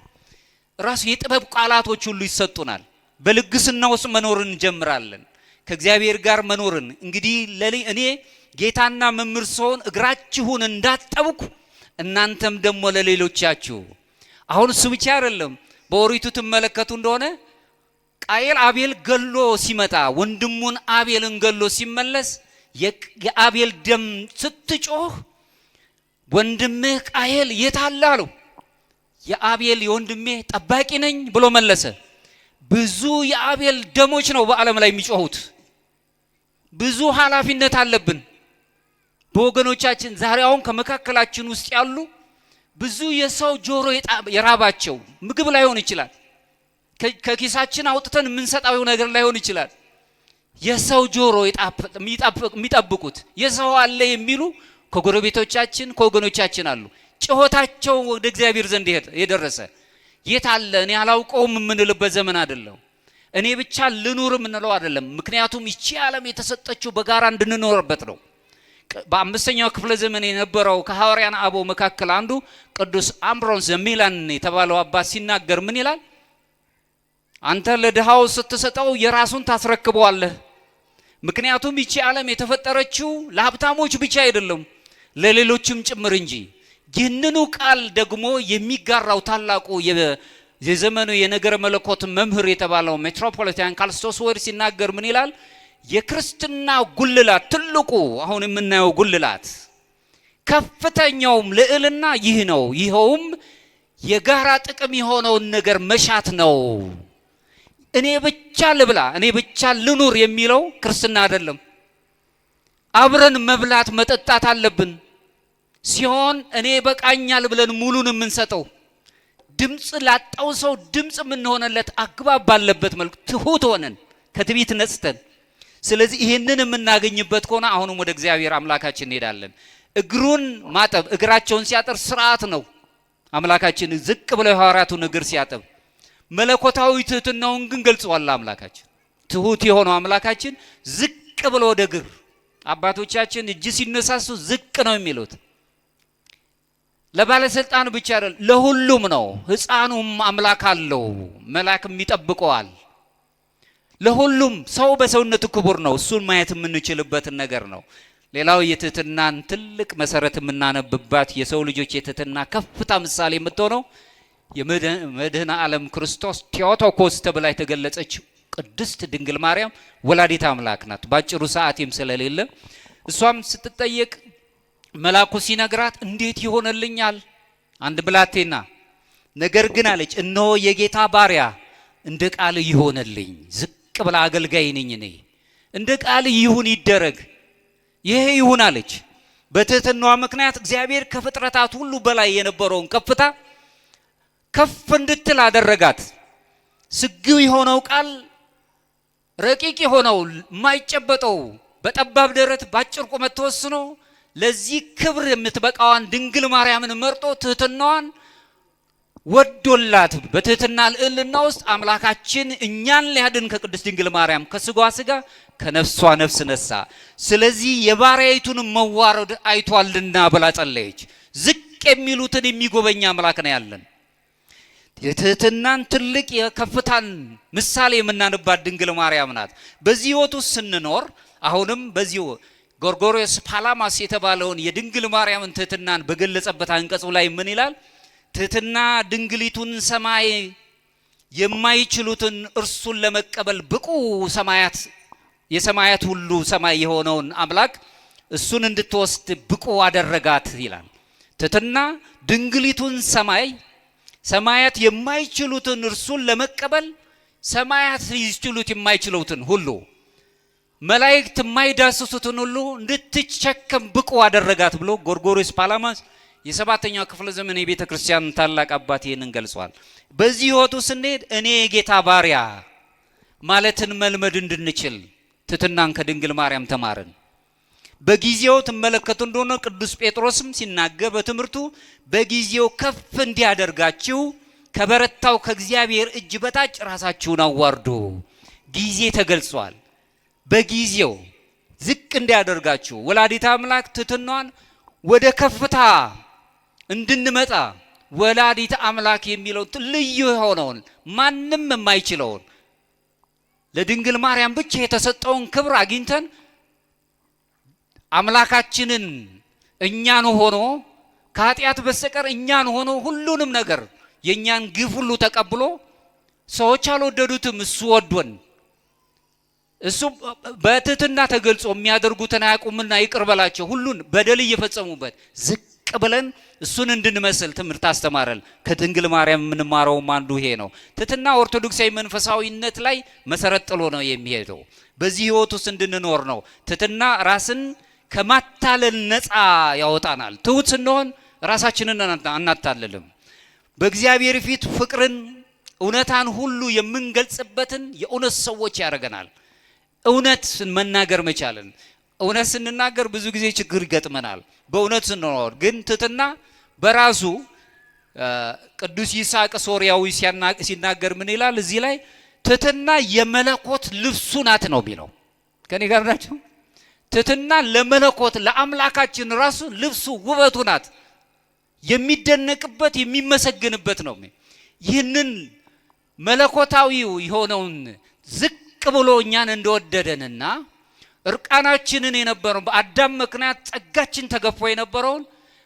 ራሱ የጥበብ ቃላቶች ሁሉ ይሰጡናል። በልግስና ውስጥ መኖርን እንጀምራለን። ከእግዚአብሔር ጋር መኖርን እንግዲህ እኔ ጌታና መምህር ስሆን እግራችሁን እንዳጠብኩ እናንተም ደግሞ ለሌሎቻችሁ። አሁን እሱ ብቻ አይደለም። በኦሪቱ ትመለከቱ እንደሆነ ቃየል አቤል ገሎ ሲመጣ ወንድሙን አቤልን ገሎ ሲመለስ የአቤል ደም ስትጮህ ወንድምህ ቃየል የት አለ አለው። የአቤል የወንድሜ ጠባቂ ነኝ ብሎ መለሰ። ብዙ የአቤል ደሞች ነው በዓለም ላይ የሚጮሁት። ብዙ ኃላፊነት አለብን በወገኖቻችን። ዛሬ አሁን ከመካከላችን ውስጥ ያሉ ብዙ የሰው ጆሮ የራባቸው ምግብ ላይሆን ይችላል፣ ከኪሳችን አውጥተን የምንሰጣው ነገር ላይሆን ይችላል። የሰው ጆሮ የሚጠብቁት የሰው አለ የሚሉ ከጎረቤቶቻችን ከወገኖቻችን አሉ። ጩኸታቸው ወደ እግዚአብሔር ዘንድ የደረሰ የት አለ እኔ አላውቀውም የምንልበት ዘመን አይደለም። እኔ ብቻ ልኑር የምንለው አይደለም። ምክንያቱም ይቺ ዓለም የተሰጠችው በጋራ እንድንኖርበት ነው። በአምስተኛው ክፍለ ዘመን የነበረው ከሐዋርያን አበው መካከል አንዱ ቅዱስ አምብሮስ ዘሚላን የተባለው አባት ሲናገር ምን ይላል? አንተ ለድሃው ስትሰጠው የራሱን ታስረክበዋለህ። ምክንያቱም ይቺ ዓለም የተፈጠረችው ለሀብታሞች ብቻ አይደለም ለሌሎችም ጭምር እንጂ። ይህንኑ ቃል ደግሞ የሚጋራው ታላቁ የዘመኑ የነገረ መለኮት መምህር የተባለው ሜትሮፖሊታን ካልስቶስ ወር ሲናገር ምን ይላል? የክርስትና ጉልላት ትልቁ አሁን የምናየው ጉልላት ከፍተኛውም ልዕልና ይህ ነው። ይኸውም የጋራ ጥቅም የሆነውን ነገር መሻት ነው። እኔ ብቻ ልብላ፣ እኔ ብቻ ልኑር የሚለው ክርስትና አይደለም። አብረን መብላት መጠጣት አለብን ሲሆን እኔ በቃኛል ብለን ሙሉን የምንሰጠው ድምጽ ላጣው ሰው ድምጽ የምንሆነለት አግባብ ባለበት መልኩ ትሁት ሆነን ከትዕቢት ነጽተን። ስለዚህ ይሄንን የምናገኝበት ከሆነ አሁንም ወደ እግዚአብሔር አምላካችን እንሄዳለን። እግሩን ማጠብ እግራቸውን ሲያጠር ስርዓት ነው። አምላካችን ዝቅ ብለው ሐዋርያቱን እግር ሲያጠብ መለኮታዊ ትህትናውን ግን ገልጿል። አምላካችን ትሁት የሆነው አምላካችን ዝቅ ብሎ ወደ እግር አባቶቻችን እጅ ሲነሳሱ ዝቅ ነው የሚሉት። ለባለስልጣን ብቻ አይደል ለሁሉም ነው። ሕፃኑም አምላክ አለው መልአክም ይጠብቀዋል። ለሁሉም ሰው በሰውነቱ ክቡር ነው። እሱን ማየት የምንችልበት ነገር ነው። ሌላው የትህትናን ትልቅ መሰረት የምናነብባት የሰው ልጆች የትህትና ከፍታ ምሳሌ የምትሆነው የመድኃኔ ዓለም ክርስቶስ ቴዎቶኮስ ተብላ የተገለጸችው ቅድስት ድንግል ማርያም ወላዲተ አምላክ ናት። ባጭሩ ሰዓቴም ስለሌለ እሷም ስትጠየቅ መልአኩ ሲነግራት እንዴት ይሆንልኛል አንድ ብላቴና፣ ነገር ግን አለች እነሆ የጌታ ባሪያ እንደ ቃል ይሆንልኝ። ዝቅ ብላ አገልጋይ ነኝ እኔ፣ እንደ ቃል ይሁን ይደረግ፣ ይሄ ይሁን አለች። በትህትናዋ ምክንያት እግዚአብሔር ከፍጥረታት ሁሉ በላይ የነበረውን ከፍታ ከፍ እንድትል አደረጋት። ስግው የሆነው ቃል ረቂቅ የሆነው የማይጨበጠው በጠባብ ደረት ባጭር ቁመት ተወስኖ ለዚህ ክብር የምትበቃዋን ድንግል ማርያምን መርጦ ትህትናዋን ወዶላት በትህትና ልዕልና ውስጥ አምላካችን እኛን ሊያድን ከቅድስት ድንግል ማርያም ከስጋዋ ስጋ ከነፍሷ ነፍስ ነሳ። ስለዚህ የባሪያይቱን መዋረድ አይቷልና ብላ ጸለየች። ዝቅ የሚሉትን የሚጎበኛ አምላክ ነው ያለን። የትህትናን ትልቅ የከፍታን ምሳሌ የምናንባት ድንግል ማርያም ናት። በዚህ ሕይወት ውስጥ ስንኖር አሁንም በዚህ ጎርጎርዮስ ፓላማስ የተባለውን የድንግል ማርያምን ትህትናን በገለጸበት አንቀጹ ላይ ምን ይላል? ትህትና ድንግሊቱን ሰማይ የማይችሉትን እርሱን ለመቀበል ብቁ ሰማያት የሰማያት ሁሉ ሰማይ የሆነውን አምላክ እሱን እንድትወስድ ብቁ አደረጋት ይላል። ትህትና ድንግሊቱን ሰማያት የማይችሉትን እርሱን ለመቀበል ሰማያት ይችሉት የማይችሉትን ሁሉ መላእክት የማይዳስሱትን ሁሉ እንድትሸከም ብቁ አደረጋት ብሎ ጎርጎርዮስ ፓላማስ የሰባተኛው ክፍለ ዘመን የቤተ ክርስቲያን ታላቅ አባት ይህንን ገልጿል። በዚህ ሕይወቱ ስንሄድ እኔ የጌታ ባሪያ ማለትን መልመድ እንድንችል ትህትናን ከድንግል ማርያም ተማርን። በጊዜው ትመለከቱ እንደሆነ ቅዱስ ጴጥሮስም ሲናገር በትምህርቱ በጊዜው ከፍ እንዲያደርጋችሁ ከበረታው ከእግዚአብሔር እጅ በታች ራሳችሁን አዋርዱ። ጊዜ ተገልጿል። በጊዜው ዝቅ እንዲያደርጋችሁ ወላዲተ አምላክ ትህትናዋን ወደ ከፍታ እንድንመጣ ወላዲተ አምላክ የሚለው ልዩ የሆነውን ማንም የማይችለውን ለድንግል ማርያም ብቻ የተሰጠውን ክብር አግኝተን አምላካችንን እኛን ሆኖ ከኃጢአት በስተቀር እኛን ሆኖ ሁሉንም ነገር የኛን ግፍ ሁሉ ተቀብሎ ሰዎች አልወደዱትም፣ እሱ ወዶን እሱ በትህትና ተገልጾ የሚያደርጉትን አያውቁምና ይቅር በላቸው ሁሉን በደል እየፈጸሙበት ዝቅ ብለን እሱን እንድንመስል ትምህርት አስተማረን። ከድንግል ማርያም የምንማረውም አንዱ ይሄ ነው። ትህትና ኦርቶዶክሳዊ መንፈሳዊነት ላይ መሰረት ጥሎ ነው የሚሄደው። በዚህ ሕይወት ውስጥ እንድንኖር ነው። ትህትና ራስን ከማታለል ነፃ ያወጣናል። ትሁት ስንሆን ራሳችንን አናታልልም። በእግዚአብሔር ፊት ፍቅርን፣ እውነታን ሁሉ የምንገልጽበትን የእውነት ሰዎች ያደርገናል። እውነት መናገር መቻልን። እውነት ስንናገር ብዙ ጊዜ ችግር ይገጥመናል። በእውነት ስንኖር ግን ትህትና በራሱ ቅዱስ ይስሐቅ ሶርያዊ ሲናገር ምን ይላል? እዚህ ላይ ትህትና የመለኮት ልብሱ ናት ነው የሚለው። ከኔ ጋር ናቸው። ትህትና ለመለኮት ለአምላካችን ራሱ ልብሱ ውበቱ ናት። የሚደነቅበት የሚመሰግንበት ነው። ይህንን መለኮታዊው የሆነውን ዝቅ ብሎ እኛን እንደወደደንና እርቃናችንን የነበረው በአዳም ምክንያት ጸጋችን ተገፎ የነበረውን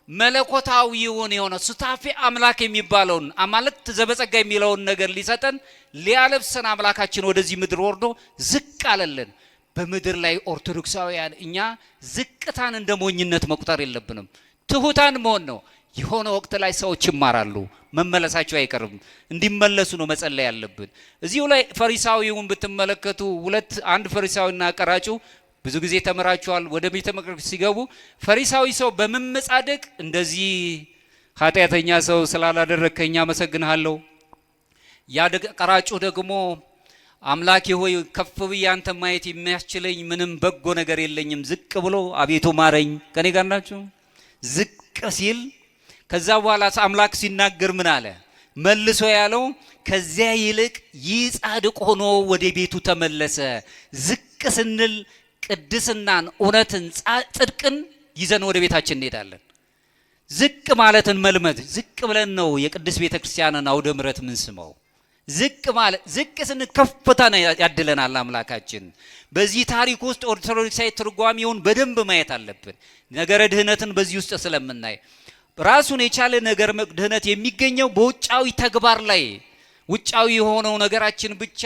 መለኮታዊውን የሆነ ሱታፌ አምላክ የሚባለውን አማልክት ዘበጸጋ የሚለውን ነገር ሊሰጠን ሊያለብሰን አምላካችን ወደዚህ ምድር ወርዶ ዝቅ አለልን። በምድር ላይ ኦርቶዶክሳውያን እኛ ዝቅታን እንደ ሞኝነት መቁጠር የለብንም። ትሁታን መሆን ነው። የሆነ ወቅት ላይ ሰዎች ይማራሉ፣ መመለሳቸው አይቀርም። እንዲመለሱ ነው መጸለይ ያለብን። እዚሁ ላይ ፈሪሳዊውን ብትመለከቱ አንድ ፈሪሳዊና ቀራጩ ብዙ ጊዜ ተመራቸዋል። ወደ ቤተ መቅደስ ሲገቡ ፈሪሳዊ ሰው በመመጻደቅ እንደዚህ ኃጢአተኛ ሰው ስላላደረከኝ አመሰግንሃለሁ፣ ያ ቀራጩ ደግሞ አምላኬ ሆይ ከፍ ብዬ አንተ ማየት የሚያስችለኝ ምንም በጎ ነገር የለኝም፣ ዝቅ ብሎ አቤቱ ማረኝ። ከኔ ጋር ናችሁ? ዝቅ ሲል ከዛ በኋላ አምላክ ሲናገር ምን አለ? መልሶ ያለው ከዚያ ይልቅ ይህ ጻድቅ ሆኖ ወደ ቤቱ ተመለሰ። ዝቅ ስንል ቅድስናን፣ እውነትን፣ ጽድቅን ይዘን ወደ ቤታችን እንሄዳለን። ዝቅ ማለትን መልመድ። ዝቅ ብለን ነው የቅድስት ቤተ ክርስቲያንን አውደ ምሕረት ምን ስመው። ዝቅ ስንል ከፍታን ያድለናል አምላካችን። በዚህ ታሪክ ውስጥ ኦርቶዶክሳዊ ትርጓሜውን በደንብ ማየት አለብን። ነገረ ድህነትን በዚህ ውስጥ ስለምናይ ራሱን የቻለ ነገር ድህነት የሚገኘው በውጫዊ ተግባር ላይ ውጫዊ የሆነው ነገራችን ብቻ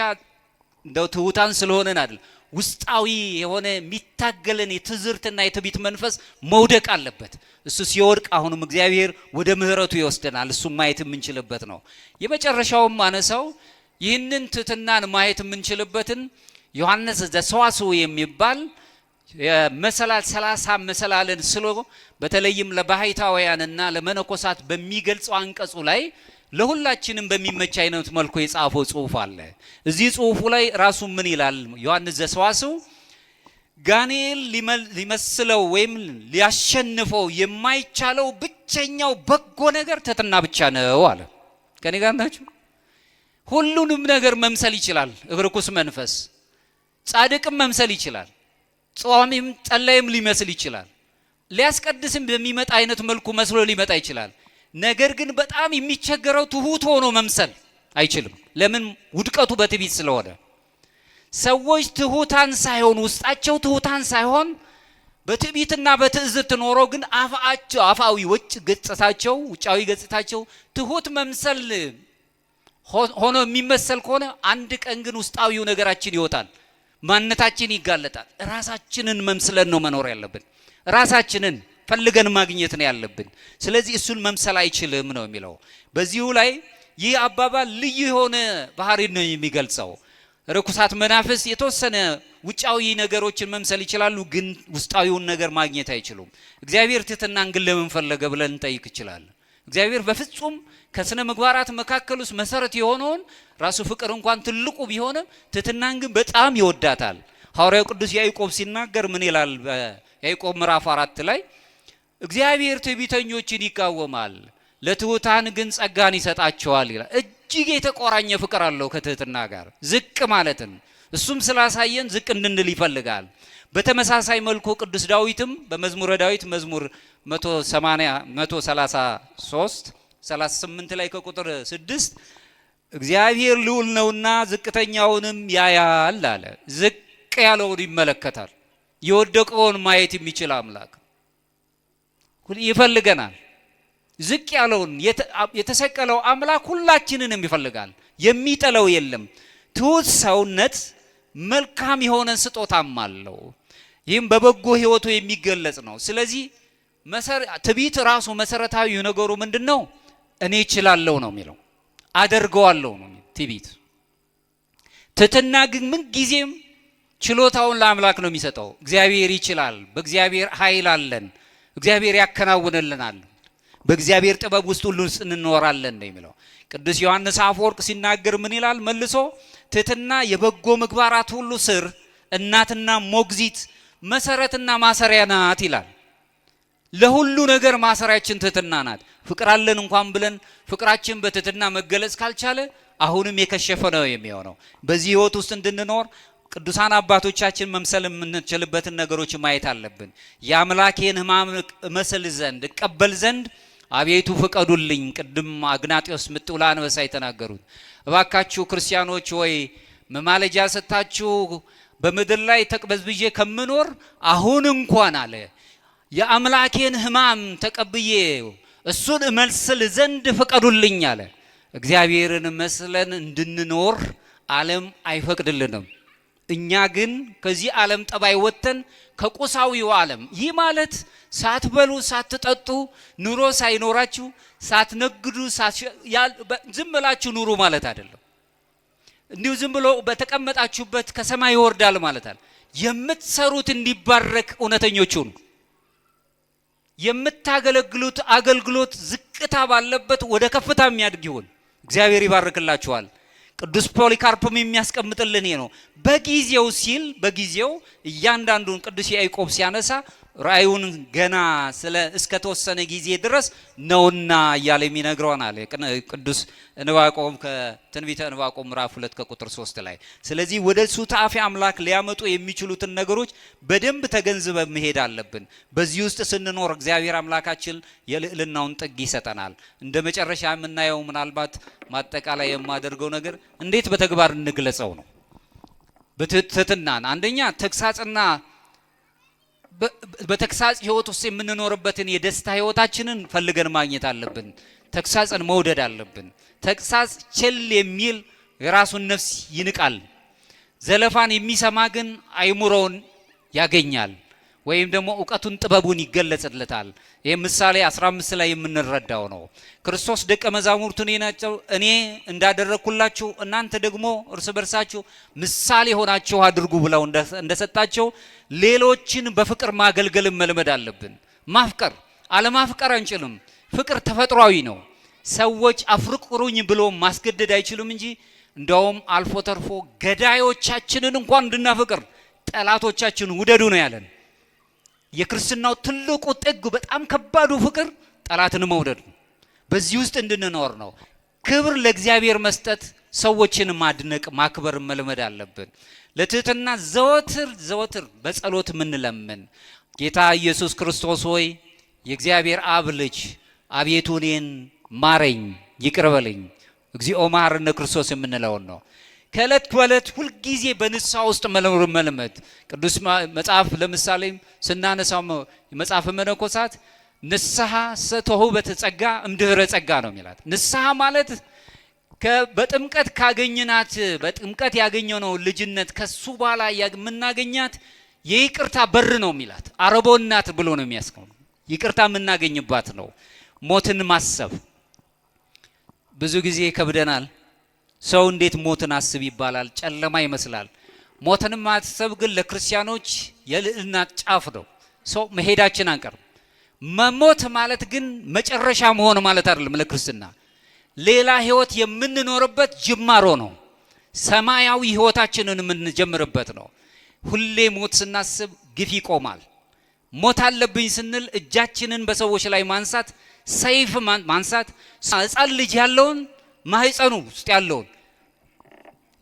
እንደው ትሁታን ስለሆነን አይደል። ውስጣዊ የሆነ የሚታገለን የትዝርትና የትዕቢት መንፈስ መውደቅ አለበት። እሱ ሲወድቅ አሁንም እግዚአብሔር ወደ ምሕረቱ ይወስደናል። እሱ ማየት የምንችልበት ነው። የመጨረሻውም አነሳው ይህንን ትሕትናን ማየት የምንችልበትን ዮሐንስ ዘሰዋስው የሚባል የመሰላል 30 መሰላልን ስሎ በተለይም ለባሕታውያንና ለመነኮሳት በሚገልጸው አንቀጹ ላይ ለሁላችንም በሚመች አይነት መልኩ የጻፈው ጽሑፍ አለ። እዚህ ጽሑፉ ላይ ራሱ ምን ይላል? ዮሐንስ ዘሰዋስው ጋኔል ሊመስለው ወይም ሊያሸንፈው የማይቻለው ብቸኛው በጎ ነገር ትሕትና ብቻ ነው አለ። ከኔ ጋር ናችሁ? ሁሉንም ነገር መምሰል ይችላል። እብርኩስ መንፈስ ጻድቅም መምሰል ይችላል። ጿሚም ጸላይም ሊመስል ይችላል። ሊያስቀድስም በሚመጣ አይነት መልኩ መስሎ ሊመጣ ይችላል። ነገር ግን በጣም የሚቸገረው ትሁት ሆኖ መምሰል አይችልም። ለምን? ውድቀቱ በትዕቢት ስለሆነ። ሰዎች ትሁታን ሳይሆን ውስጣቸው ትሁታን ሳይሆን በትዕቢትና በትዕዝት ኖሮ ግን አፋዊ ውጫዊ ገጽታቸው ትሁት መምሰል ሆኖ የሚመሰል ከሆነ አንድ ቀን ግን ውስጣዊው ነገራችን ይወጣል፣ ማንነታችን ይጋለጣል። ራሳችንን መምስለን ነው መኖር ያለብን። ራሳችንን ፈልገን ማግኘት ነው ያለብን። ስለዚህ እሱን መምሰል አይችልም ነው የሚለው። በዚሁ ላይ ይህ አባባል ልዩ የሆነ ባህሪ ነው የሚገልጸው። ርኩሳት መናፍስት የተወሰነ ውጫዊ ነገሮችን መምሰል ይችላሉ፣ ግን ውስጣዊውን ነገር ማግኘት አይችሉም። እግዚአብሔር ትሕትናን ግን ለምን ፈለገ ብለን እንጠይቅ ይችላል። እግዚአብሔር በፍጹም ከስነ ምግባራት መካከል ውስጥ መሰረት የሆነውን ራሱ ፍቅር እንኳን ትልቁ ቢሆንም ትሕትናን ግን በጣም ይወዳታል። ሐዋርያው ቅዱስ ያዕቆብ ሲናገር ምን ይላል? በያዕቆብ ምዕራፍ 4 ላይ እግዚአብሔር ትዕቢተኞችን ይቃወማል፣ ለትሑታን ግን ጸጋን ይሰጣቸዋል ይላል። እጅግ የተቆራኘ ፍቅር አለው ከትሕትና ጋር ዝቅ ማለትን። እሱም ስላሳየን ዝቅ እንድንል ይፈልጋል። በተመሳሳይ መልኩ ቅዱስ ዳዊትም በመዝሙረ ዳዊት መዝሙር 38 ላይ ከቁጥር 6 እግዚአብሔር ልዑል ነውና ዝቅተኛውንም ያያል አለ። ዝቅ ያለውን ይመለከታል። የወደቀውን ማየት የሚችል አምላክ ይፈልገናል። ዝቅ ያለውን የተሰቀለው አምላክ ሁላችንንም ይፈልጋል። የሚጠለው የለም። ትሑት ሰውነት መልካም የሆነ ስጦታም አለው። ይህም በበጎ ሕይወቱ የሚገለጽ ነው። ስለዚህ ትዕቢት ራሱ መሰረታዊ ነገሩ ምንድነው? እኔ እችላለሁ ነው የሚለው፣ አደርገዋለሁ ነው ትዕቢት። ትሕትና ግን ምን ጊዜም ችሎታውን ለአምላክ ነው የሚሰጠው። እግዚአብሔር ይችላል፣ በእግዚአብሔር ኃይል አለን፣ እግዚአብሔር ያከናውንልናል፣ በእግዚአብሔር ጥበብ ውስጥ ሁሉ እንኖራለን ነው የሚለው። ቅዱስ ዮሐንስ አፈወርቅ ሲናገር ምን ይላል መልሶ? ትሕትና የበጎ ምግባራት ሁሉ ስር፣ እናትና ሞግዚት፣ መሰረትና ማሰሪያ ናት ይላል። ለሁሉ ነገር ማሰሪያችን ትሕትና ናት። ፍቅር አለን እንኳን ብለን ፍቅራችን በትሕትና መገለጽ ካልቻለ አሁንም የከሸፈ ነው የሚሆነው። በዚህ ህይወት ውስጥ እንድንኖር ቅዱሳን አባቶቻችን መምሰል የምንችልበትን ነገሮች ማየት አለብን። የአምላኬን ሕማም መስል ዘንድ እቀበል ዘንድ አቤቱ ፍቀዱልኝ። ቅድም አግናጢዮስ ምጥውላ አንበሳ የተናገሩት እባካችሁ ክርስቲያኖች ወይ መማለጃ ሰጣችሁ በምድር ላይ ተቅበዝብዤ ከምኖር አሁን እንኳን አለ የአምላኬን ሕማም ተቀብዬ እሱን እመስል ዘንድ ፍቀዱልኝ አለ። እግዚአብሔርን መስለን እንድንኖር ዓለም አይፈቅድልንም። እኛ ግን ከዚህ ዓለም ጠባይ ወጥተን ከቁሳዊው ዓለም ይህ ማለት ሳትበሉ ሳትጠጡ ኑሮ ሳይኖራችሁ ሳትነግዱ ዝም ብላችሁ ኑሩ ማለት አይደለም። እንዲሁ ዝም ብሎ በተቀመጣችሁበት ከሰማይ ይወርዳል ማለት አይደለም። የምትሰሩት እንዲባረክ እውነተኞች ሁኑ። የምታገለግሉት አገልግሎት ዝቅታ ባለበት ወደ ከፍታ የሚያድግ ይሁን። እግዚአብሔር ይባርክላችኋል። ቅዱስ ፖሊካርፕም የሚያስቀምጥልን ነው። በጊዜው ሲል በጊዜው እያንዳንዱን ቅዱስ ያዕቆብ ሲያነሳ ራእዩን ገና እስከ ተወሰነ ጊዜ ድረስ ነውና እያለ የሚነግረናል ቅዱስ ዕንባቆም ከትንቢተ ዕንባቆም ምዕራፍ 2 ከቁጥር 3 ላይ። ስለዚህ ወደ ሱታፌ አምላክ ሊያመጡ የሚችሉትን ነገሮች በደንብ ተገንዝበ መሄድ አለብን። በዚህ ውስጥ ስንኖር እግዚአብሔር አምላካችን የልዕልናውን ጥግ ይሰጠናል። እንደ መጨረሻ የምናየው ምናልባት ማጠቃላይ የማደርገው ነገር እንዴት በተግባር እንግለጸው ነው። በትህትናን አንደኛ ተግሳጽና በተግሳጽ ህይወት ውስጥ የምንኖርበትን የደስታ ህይወታችንን ፈልገን ማግኘት አለብን። ተግሳጽን መውደድ አለብን። ተግሳጽ ቸል የሚል የራሱን ነፍስ ይንቃል። ዘለፋን የሚሰማ ግን አይምሮውን ያገኛል ወይም ደግሞ ዕውቀቱን ጥበቡን ይገለጽለታል። ይህ ምሳሌ 15 ላይ የምንረዳው ነው። ክርስቶስ ደቀ መዛሙርቱን እኔ እንዳደረኩላችሁ እናንተ ደግሞ እርስ በርሳችሁ ምሳሌ ሆናችሁ አድርጉ ብለው እንደሰጣቸው ሌሎችን በፍቅር ማገልገል መልመድ አለብን። ማፍቀር አለማፍቀር አንችልም። ፍቅር ተፈጥሯዊ ነው። ሰዎች አፍቅሩኝ ብሎ ማስገደድ አይችሉም እንጂ እንደውም አልፎ ተርፎ ገዳዮቻችንን እንኳን እንድናፍቅር ጠላቶቻችን ውደዱ ነው ያለን። የክርስትናው ትልቁ ጥግ በጣም ከባዱ ፍቅር ጠላትን መውደድ ነው። በዚህ ውስጥ እንድንኖር ነው። ክብር ለእግዚአብሔር መስጠት፣ ሰዎችን ማድነቅ ማክበር መልመድ አለብን። ለትህትና ዘወትር በጸሎት ምንለምን ጌታ ኢየሱስ ክርስቶስ ሆይ የእግዚአብሔር አብ ልጅ አቤቱ እኔን ማረኝ ይቅር በለኝ እግዚኦ መሐረነ ክርስቶስ የምንለውን ነው። ከዕለት ወለት ሁል ጊዜ በንስሐ ውስጥ መልመድ ቅዱስ መጽሐፍ ለምሳሌ ስናነሳው መጽሐፍ መነኮሳት ንስሐ ሰተውበት ጸጋ እምድህረ ጸጋ ነው የሚላት። ንስሐ ማለት በጥምቀት ካገኘናት በጥምቀት ያገኘነው ልጅነት ከሱ በኋላ የምናገኛት የይቅርታ በር ነው የሚላት። አረቦናት ብሎ ነው የሚያስቀምጠው። ይቅርታ የምናገኝባት ነው። ሞትን ማሰብ ብዙ ጊዜ ከብደናል። ሰው እንዴት ሞትን አስብ ይባላል? ጨለማ ይመስላል። ሞትን ማሰብ ግን ለክርስቲያኖች የልዕልና ጫፍ ነው። ሰው መሄዳችን አንቀርም። መሞት ማለት ግን መጨረሻ መሆን ማለት አይደለም። ለክርስትና ሌላ ህይወት የምንኖርበት ጅማሮ ነው። ሰማያዊ ህይወታችንን የምንጀምርበት ነው። ሁሌ ሞት ስናስብ ግፍ ይቆማል። ሞት አለብኝ ስንል እጃችንን በሰዎች ላይ ማንሳት፣ ሰይፍ ማንሳት፣ ሕፃን ልጅ ያለውን ማህፀኑ ውስጥ ያለውን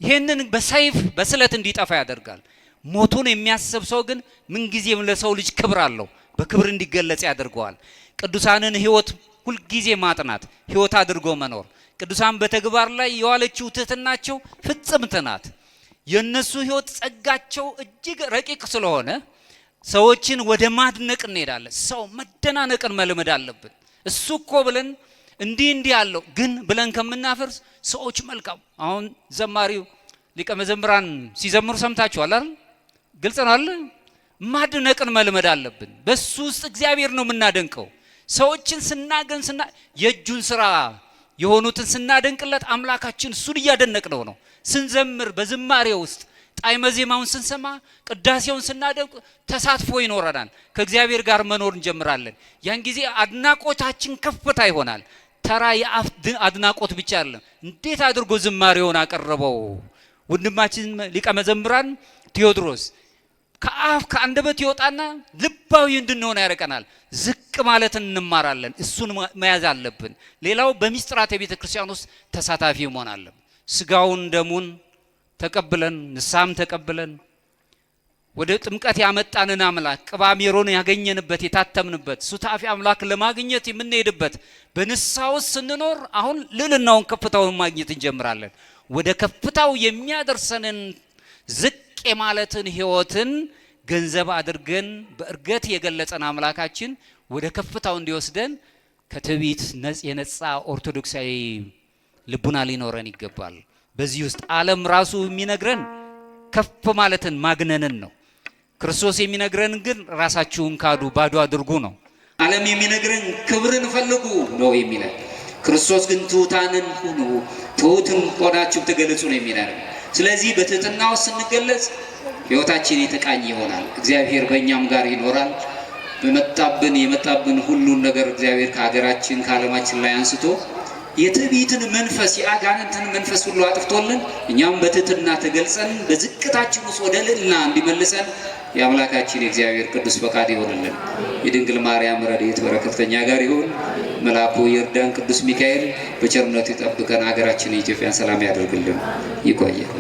ይህንን በሰይፍ በስለት እንዲጠፋ ያደርጋል። ሞቱን የሚያስብ ሰው ግን ምንጊዜም ለሰው ልጅ ክብር አለው፣ በክብር እንዲገለጽ ያደርገዋል። ቅዱሳንን ህይወት ሁልጊዜ ማጥናት፣ ህይወት አድርጎ መኖር። ቅዱሳን በተግባር ላይ የዋለችው ትህትናቸው ፍጽምት ናት። የነሱ ህይወት ጸጋቸው እጅግ ረቂቅ ስለሆነ ሰዎችን ወደ ማድነቅ እንሄዳለን። ሰው መደናነቅን መልመድ አለብን። እሱ እኮ ብለን እንዲህ ያለው ግን ብለን ከምናፈርስ ሰዎች መልካም። አሁን ዘማሪው ሊቀ መዘምራን ሲዘምሩ ሰምታችኋል አይደል? ግልጽ ነው አይደል? ማድነቅን መልመድ አለብን። በሱ ውስጥ እግዚአብሔር ነው የምናደንቀው። ሰዎችን ስናገን የእጁን ስራ የሆኑትን ስናደንቅለት አምላካችን እሱን እያደነቅነው ነው። ስንዘምር በዝማሬ ውስጥ ጣዕመ ዜማውን ስንሰማ ቅዳሴውን ስናደንቅ ተሳትፎ ይኖረናል። ከእግዚአብሔር ጋር መኖር እንጀምራለን። ያን ጊዜ አድናቆታችን ከፍታ ይሆናል። ተራ የአፍ አድናቆት ብቻ አይደለም። እንዴት አድርጎ ዝማሬውን አቀረበው ወንድማችን ሊቀ መዘምራን ቴዎድሮስ። ከአንደበት ይወጣና ልባዊ እንድንሆን ያደርገናል። ዝቅ ማለት እንማራለን። እሱን መያዝ አለብን። ሌላው በሚስጥራት የቤተ ክርስቲያን ውስጥ ተሳታፊ መሆን አለብን። ስጋውን ደሙን ተቀብለን ንስሐም ተቀብለን ወደ ጥምቀት ያመጣንን አምላክ ቅባሜሮን ያገኘንበት የታተምንበት ሱታፊ አምላክ ለማግኘት የምንሄድበት በንስሐው ስንኖር አሁን ልዕልናውን ከፍታውን ማግኘት እንጀምራለን። ወደ ከፍታው የሚያደርሰንን ዝቅ የማለትን ህይወትን ገንዘብ አድርገን በእርገት የገለጸን አምላካችን ወደ ከፍታው እንዲወስደን ከትዕቢት የነጻ ኦርቶዶክሳዊ ልቡና ሊኖረን ይገባል። በዚህ ውስጥ ዓለም ራሱ የሚነግረን ከፍ ማለትን ማግነንን ነው። ክርስቶስ የሚነግረን ግን ራሳችሁን ካዱ ባዶ አድርጉ ነው። ዓለም የሚነግረን ክብርን ፈልጉ ነው የሚለን። ክርስቶስ ግን ትሑታንን ሁኑ፣ ትሑትን ሆናችሁ ተገለጹ ነው የሚለን። ስለዚህ በትሕትናው ስንገለጽ ሕይወታችን የተቃኘ ይሆናል። እግዚአብሔር በእኛም ጋር ይኖራል። የመጣብን ሁሉን ነገር እግዚአብሔር ከሀገራችን ከዓለማችን ላይ አንስቶ የትዕቢትን መንፈስ የአጋንንትን መንፈስ ሁሉ አጥፍቶልን እኛም በትሕትና ተገልጸን በዝቅታችን ውስጥ ወደ ልዕልና እንዲመልሰን የአምላካችን የእግዚአብሔር ቅዱስ ፈቃድ ይሆንልን። የድንግል ማርያም ረድኤት በረከት ከእኛ ጋር ይሁን። መልአኩ ይርዳን። ቅዱስ ሚካኤል በቸርነቱ ይጠብቀን። ሀገራችን ኢትዮጵያን ሰላም ያደርግልን። ይቆየን።